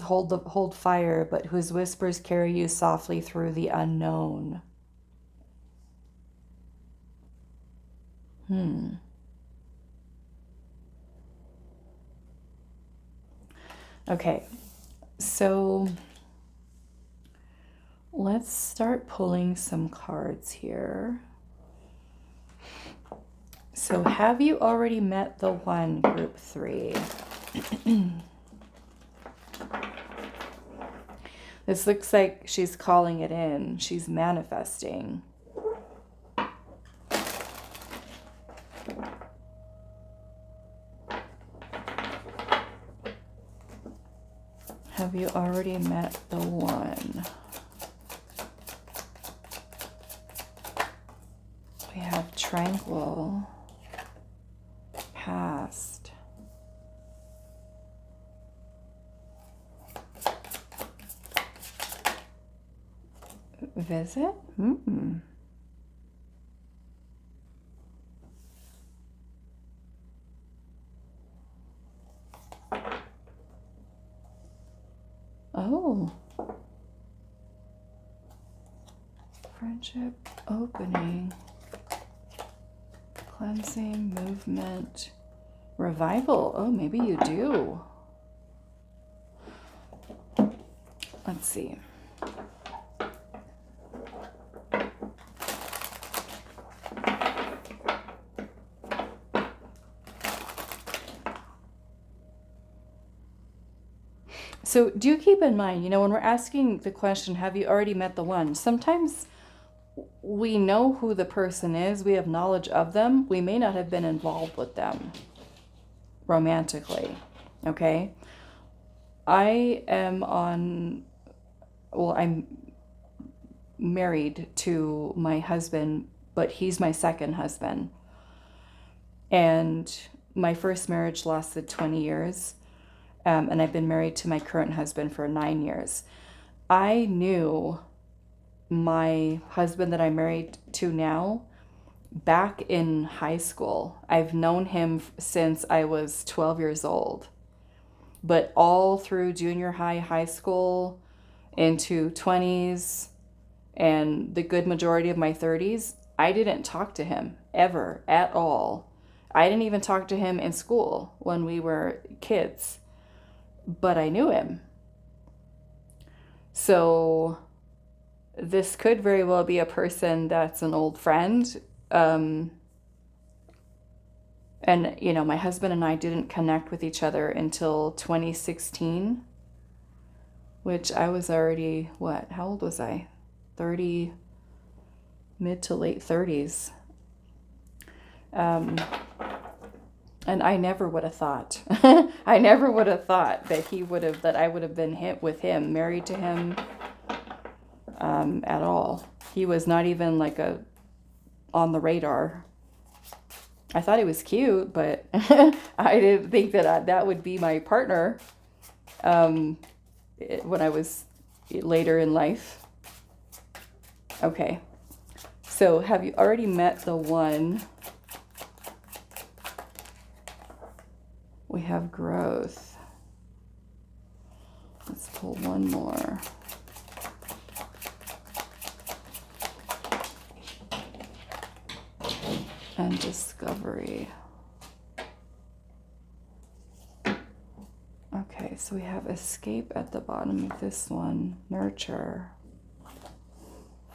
hold fire, but whose whispers carry you softly through the unknown. Okay, so let's start pulling some cards here. So have you already met the one, group 3? This looks like she's calling it in. She's manifesting. Have you already met the one? We have tranquil, past. Visit? Oh. Friendship, opening, cleansing, movement, revival. Oh, maybe you do. Let's see. So do keep in mind, when we're asking the question, have you already met the one? Sometimes we know who the person is. We have knowledge of them. We may not have been involved with them romantically. Okay. I'm married to my husband, but he's my second husband. And my first marriage lasted 20 years. And I've been married to my current husband for 9 years. I knew my husband that I'm married to now back in high school. I've known him since I was 12 years old. But all through junior high, high school, into 20s, and the good majority of my 30s, I didn't talk to him ever at all. I didn't even talk to him in school when we were kids, but I knew him. So this could very well be a person that's an old friend. And, my husband and I didn't connect with each other until 2016. which I was already, what, how old was I? 30, mid to late 30s. And I never would have thought, I never would have thought that that I would have been hit with him, married to him, at all. He was not even like on the radar. I thought he was cute, but I didn't think that that would be my partner, when I was later in life. Okay. So have you already met the one? We have growth. Let's pull one more. And discovery. Okay, so we have escape at the bottom of this one. Nurture.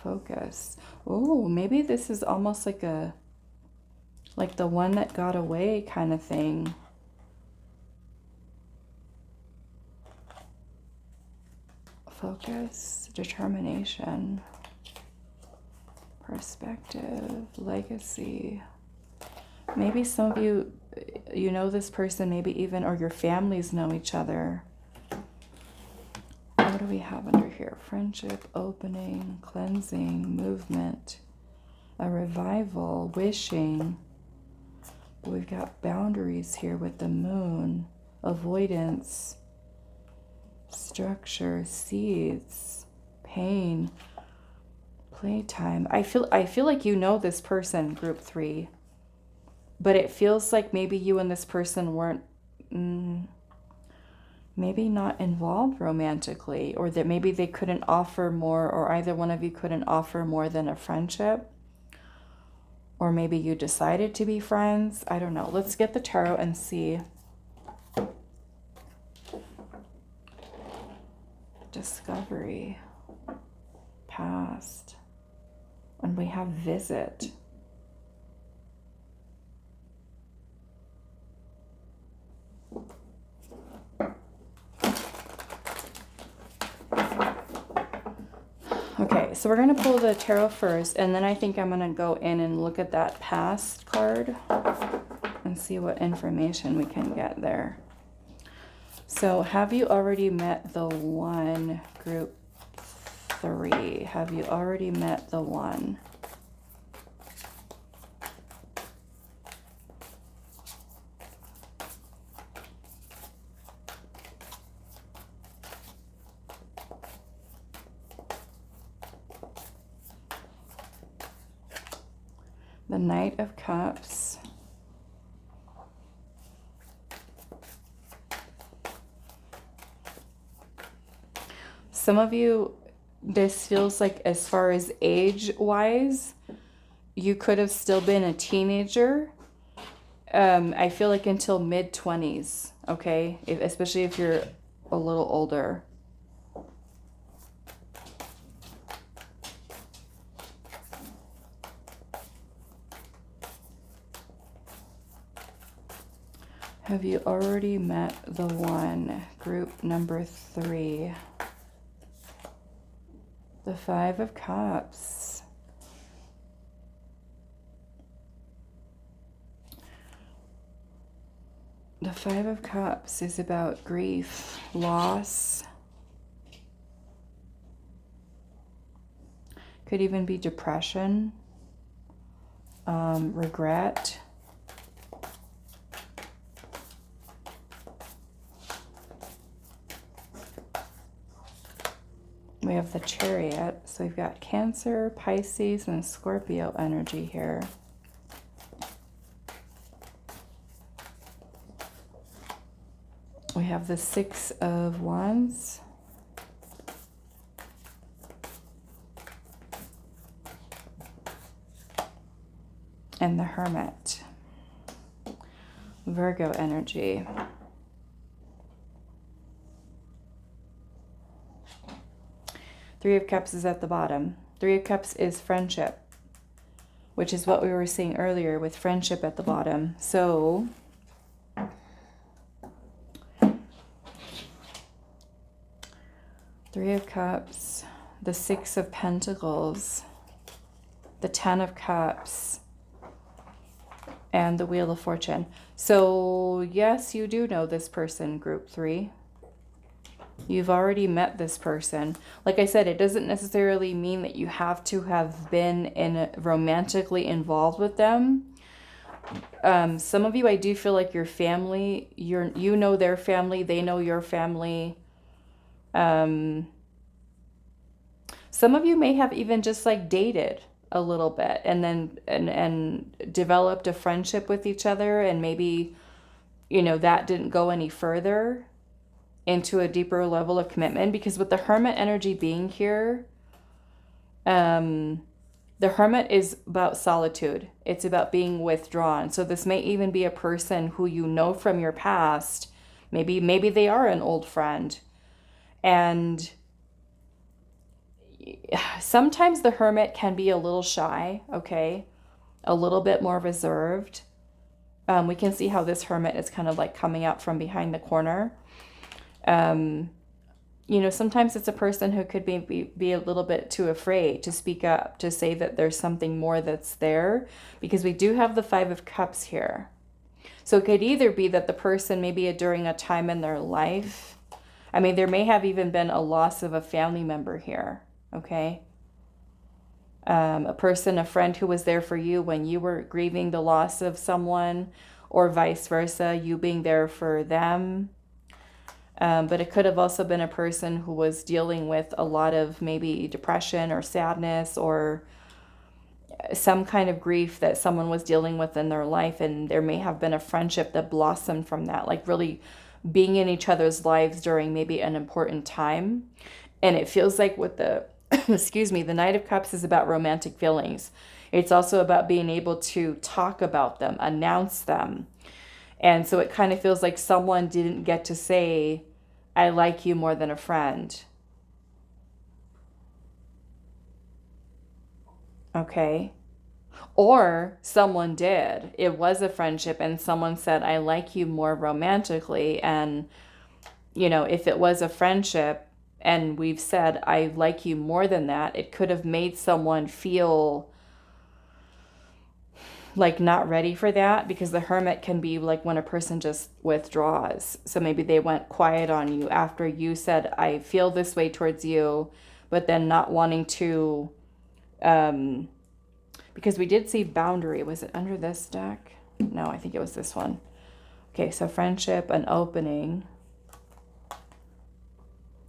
Focus. Oh, maybe this is almost like the one that got away kind of thing. Focus, determination, perspective, legacy. Maybe some of you, you know this person, maybe even, or your families know each other. What do we have under here? Friendship, opening, cleansing, movement, a revival, wishing. We've got boundaries here with the moon, avoidance, structure, seeds, pain, playtime. I feel like you know this person, group 3, but it feels like maybe you and this person weren't maybe not involved romantically, or that maybe they couldn't offer more, or either one of you couldn't offer more than a friendship, or maybe you decided to be friends. I don't know. Let's get the tarot and see. Discovery, past, and we have visit. Okay, so we're going to pull the tarot first, and then I think I'm going to go in and look at that past card and see what information we can get there. So have you already met the one, group 3? Have you already met the one? The Knight of Cups. Some of you, this feels like, as far as age-wise, you could have still been a teenager. I feel like until mid-20s, okay? Especially if you're a little older. Have you already met the one, group number 3? The 5 of Cups. The 5 of Cups is about grief, loss. Could even be depression, regret. We have the Chariot, so we've got Cancer, Pisces, and Scorpio energy here. We have the 6 of Wands. And the Hermit. Virgo energy. Three of Cups is at the bottom. 3 of Cups is friendship, which is what we were seeing earlier with friendship at the bottom. So Three of Cups, the Six of Pentacles, the Ten of Cups, and the Wheel of Fortune. So yes, you do know this person, group 3. You've already met this person. Like I said, it doesn't necessarily mean that you have to have been romantically involved with them. Some of you, I do feel like your family, you know their family, they know your family. Some of you may have even just like dated a little bit and then and developed a friendship with each other, and maybe, you know, that didn't go any further into a deeper level of commitment, because with the Hermit energy being here, the Hermit is about solitude. It's about being withdrawn. So this may even be a person who you know from your past. Maybe they are an old friend. And sometimes the Hermit can be a little shy, okay? A little bit more reserved. We can see how this Hermit is kind of like coming out from behind the corner. You know, sometimes it's a person who could be a little bit too afraid to speak up, to say that there's something more that's there, because we do have the Five of Cups here. So it could either be that the person, maybe during a time in their life, I mean, there may have even been a loss of a family member here, okay? A person, a friend who was there for you when you were grieving the loss of someone, or vice versa, you being there for them. But it could have also been a person who was dealing with a lot of maybe depression or sadness, or some kind of grief that someone was dealing with in their life. And there may have been a friendship that blossomed from that, like really being in each other's lives during maybe an important time. And it feels like with the, excuse me, the Knight of Cups is about romantic feelings. It's also about being able to talk about them, announce them. And so it kind of feels like someone didn't get to say, I like you more than a friend. Okay. Or someone did. It was a friendship and someone said, I like you more romantically. And, you know, if it was a friendship and we've said, I like you more than that, it could have made someone feel like not ready for that, because the Hermit can be like when a person just withdraws. So maybe they went quiet on you after you said, I feel this way towards you, but then not wanting to, because we did see boundary. Was it under this deck? No, I think it was this one. Okay, so friendship, an opening.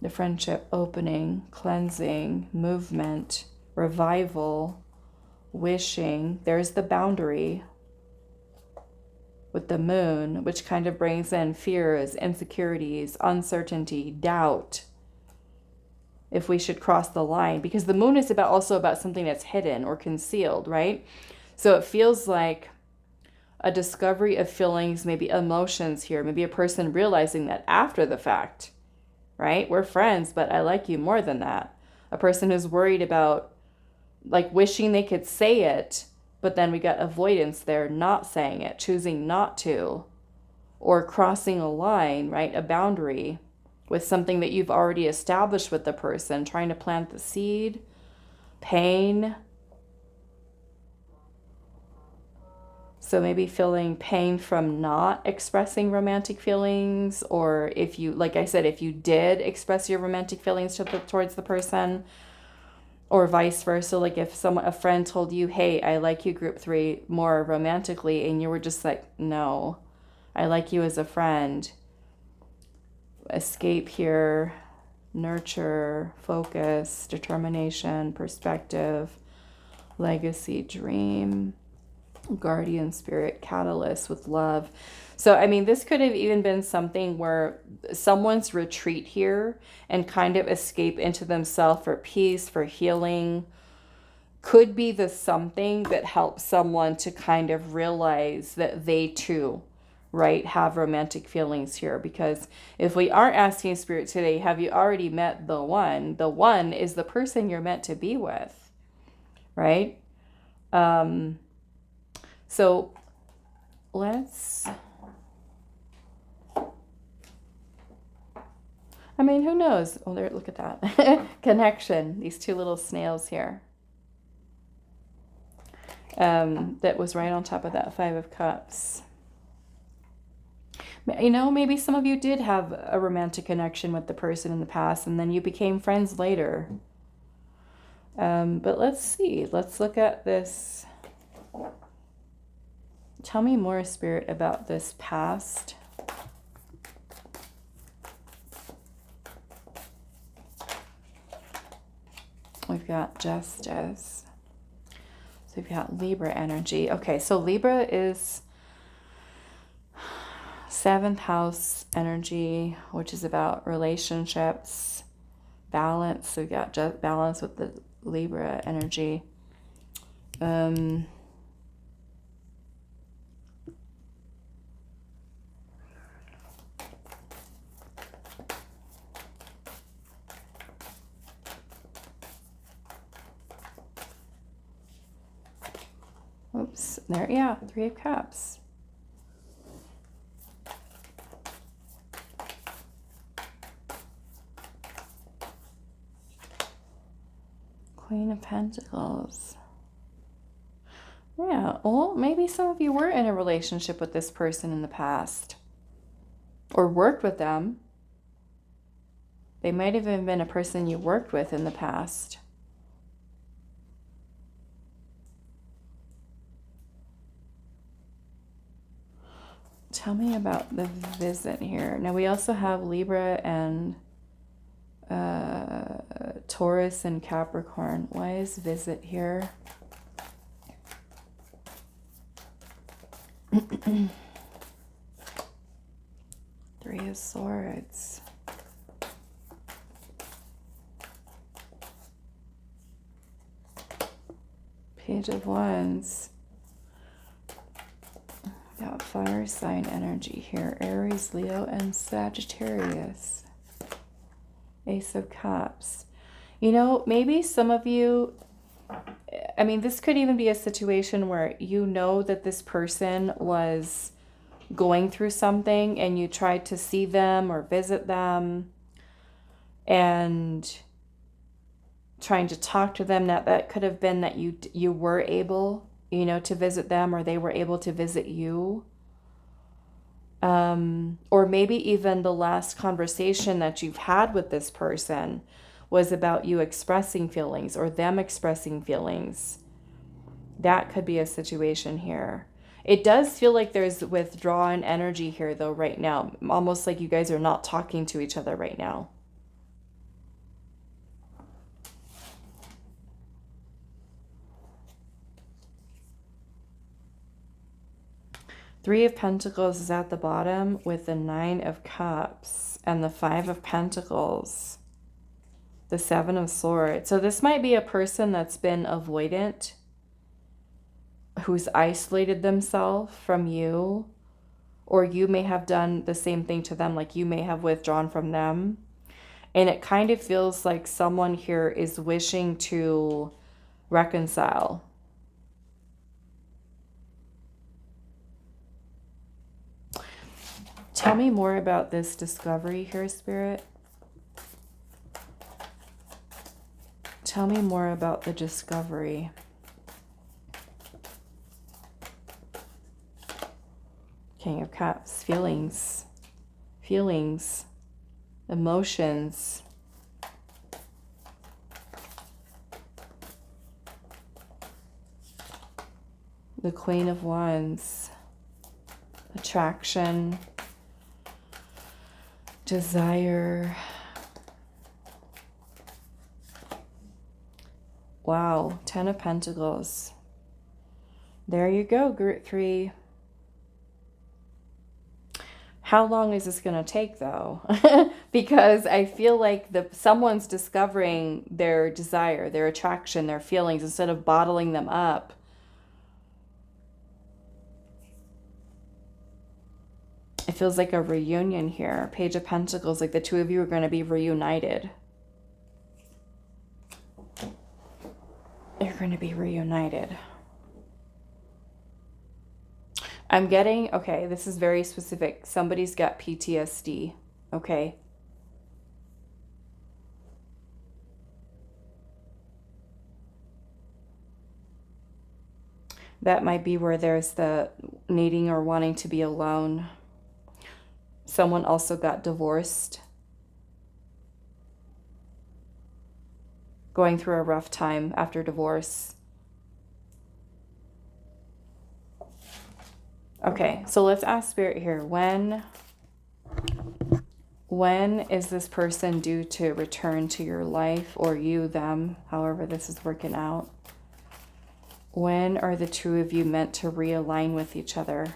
The friendship opening, cleansing, movement, revival, wishing. There's the boundary with the Moon, which kind of brings in fears, insecurities, uncertainty, doubt, if we should cross the line, because the Moon is also about something that's hidden or concealed, right? So it feels like a discovery of feelings, maybe emotions here, maybe a person realizing that after the fact, right? We're friends, but I like you more than that. A person who's worried about, like, wishing they could say it, but then we got avoidance there, not saying it, choosing not to, or crossing a line, right? A boundary with something that you've already established with the person, trying to plant the seed, pain. So maybe feeling pain from not expressing romantic feelings, or if you, like I said, if you did express your romantic feelings towards the person, or vice versa. Like if a friend told you, hey, I like you, group 3, more romantically, and you were just like, no, I like you as a friend. Escape here, nurture, focus, determination, perspective, legacy, dream, guardian spirit, catalyst with love. So, I mean, this could have even been something where someone's retreat here and kind of escape into themselves for peace, for healing, could be the something that helps someone to kind of realize that they too, right, have romantic feelings here. Because if we aren't asking Spirit today, have you already met the one? The one is the person you're meant to be with, right? So I mean, who knows? Oh, there, look at that. Connection. These two little snails here. That was right on top of that Five of Cups. You know, maybe some of you did have a romantic connection with the person in the past and then you became friends later. But let's see. Let's look at this. Tell me more, Spirit, about this past. We've got Justice. So we've got Libra energy. Okay, so Libra is 7th house energy, which is about relationships, balance. So we got balance with the Libra energy. Oops, there, yeah, 3 of Cups. Queen of Pentacles. Yeah, well, maybe some of you were in a relationship with this person in the past. Or worked with them. They might have even been a person you worked with in the past. Tell me about the visit here. Now, we also have Libra and Taurus and Capricorn. Why is visit here? Three of Swords. Page of Wands. Got fire sign energy here. Aries, Leo, and Sagittarius. Ace of Cups. You know, maybe some of you, I mean, this could even be a situation where you know that this person was going through something and you tried to see them or visit them and trying to talk to them. Now, that could have been that you were able, you know, to visit them, or they were able to visit you. Or maybe even the last conversation that you've had with this person was about you expressing feelings or them expressing feelings. That could be a situation here. It does feel like there's withdrawn energy here though right now. Almost like you guys are not talking to each other right now. Three of Pentacles is at the bottom with the Nine of Cups and the Five of Pentacles, the Seven of Swords. So this might be a person that's been avoidant, who's isolated themselves from you, or you may have done the same thing to them, like you may have withdrawn from them. And it kind of feels like someone here is wishing to reconcile. Tell me more about this discovery here, Spirit. Tell me more about the discovery. King of Cups, feelings, emotions. The Queen of Wands, attraction, desire. Wow, Ten of Pentacles. There you go, group 3. How long is this going to take though? Because I feel like someone's discovering their desire, their attraction, their feelings, instead of bottling them up. It feels like a reunion here. Page of Pentacles, like the two of you are going to be reunited. You're going to be reunited. I'm getting, okay, this is very specific. Somebody's got PTSD, okay? That might be where there's the needing or wanting to be alone. Someone also got divorced. Going through a rough time after divorce. Okay, so let's ask Spirit here. When is this person due to return to your life, or you, them, however this is working out? When are the two of you meant to realign with each other?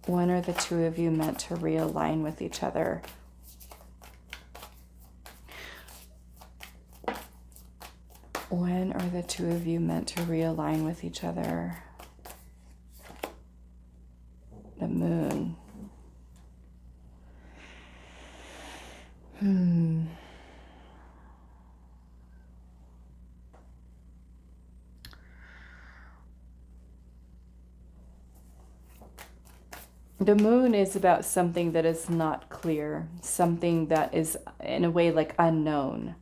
When are the two of you meant to realign with each other? When are the two of you meant to realign with each other? The moon. The moon is about something that is not clear, something that is in a way like unknown.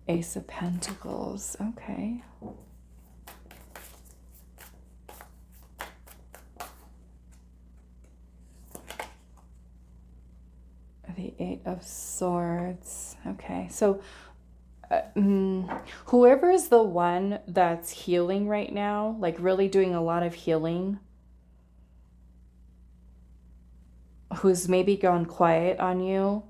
Ace of Pentacles, okay. The Eight of Swords, okay. So whoever is the one that's healing right now, like really doing a lot of healing, who's maybe gone quiet on you,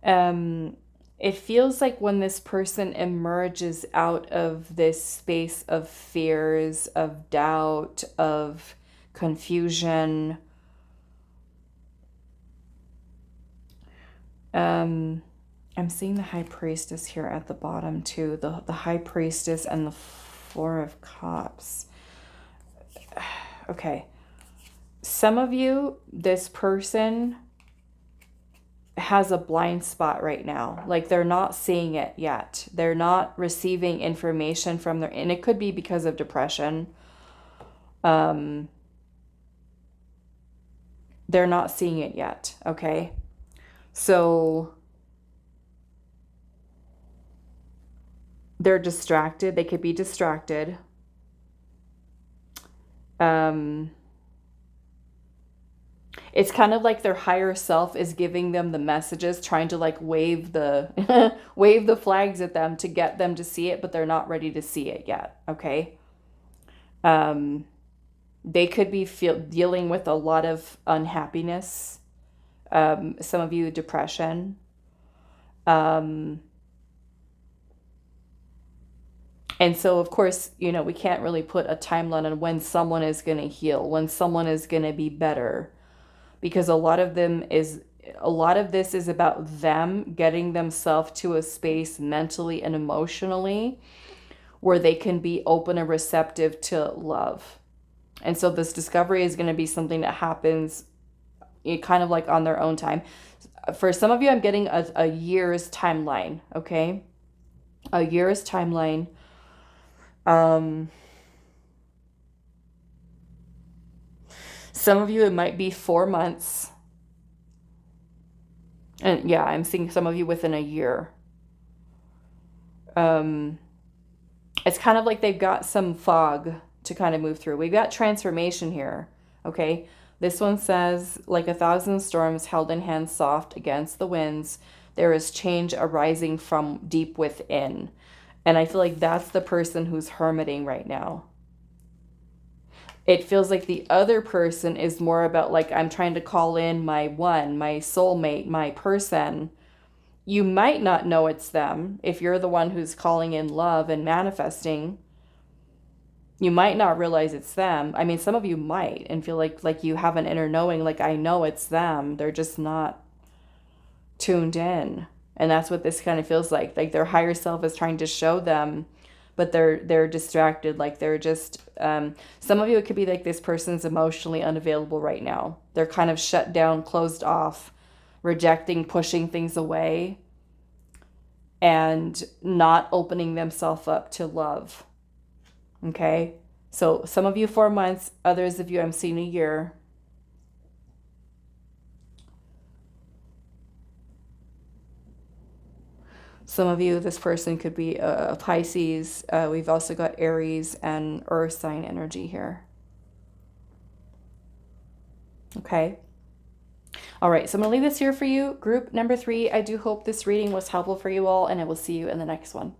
it feels like when this person emerges out of this space of fears, of doubt, of confusion, I'm seeing the High Priestess here at the bottom too. The High Priestess and the Four of Cups. Okay. Some of you, this person has a blind spot right now. Like they're not seeing it yet. They're not receiving information from their, and it could be because of depression. They're not seeing it yet. Okay. So they're distracted. They could be distracted. It's kind of like their higher self is giving them the messages, trying to like wave the wave the flags at them to get them to see it, but they're not ready to see it yet. Okay. They could be dealing with a lot of unhappiness. Some of you, depression. And so, of course, you know, we can't really put a timeline on when someone is going to heal, when someone is going to be better, because a lot of this is about them getting themselves to a space mentally and emotionally where they can be open and receptive to love. And so this discovery is going to be something that happens kind of like on their own time. For some of you, I'm getting a year's timeline, okay? A year's timeline. Some of you, it might be 4 months. And yeah, I'm seeing some of you within a year. It's kind of like they've got some fog to kind of move through. We've got transformation here, okay? This one says, like 1,000 storms held in hands soft against the winds, there is change arising from deep within. And I feel like that's the person who's hermiting right now. It feels like the other person is more about like, I'm trying to call in my one, my soulmate, my person. You might not know it's them. If you're the one who's calling in love and manifesting, you might not realize it's them. I mean, some of you might and feel like you have an inner knowing, like I know it's them. They're just not tuned in. And that's what this kind of feels like. Like their higher self is trying to show them, but they're distracted. Like they're just, some of you, it could be like this person's emotionally unavailable right now. They're kind of shut down, closed off, rejecting, pushing things away, and not opening themselves up to love. Okay? So some of you 4 months, others of you I'm seeing a year. Some of you, this person could be a Pisces. We've also got Aries and Earth sign energy here. Okay. All right, so I'm going to leave this here for you. Group number 3, I do hope this reading was helpful for you all, and I will see you in the next one.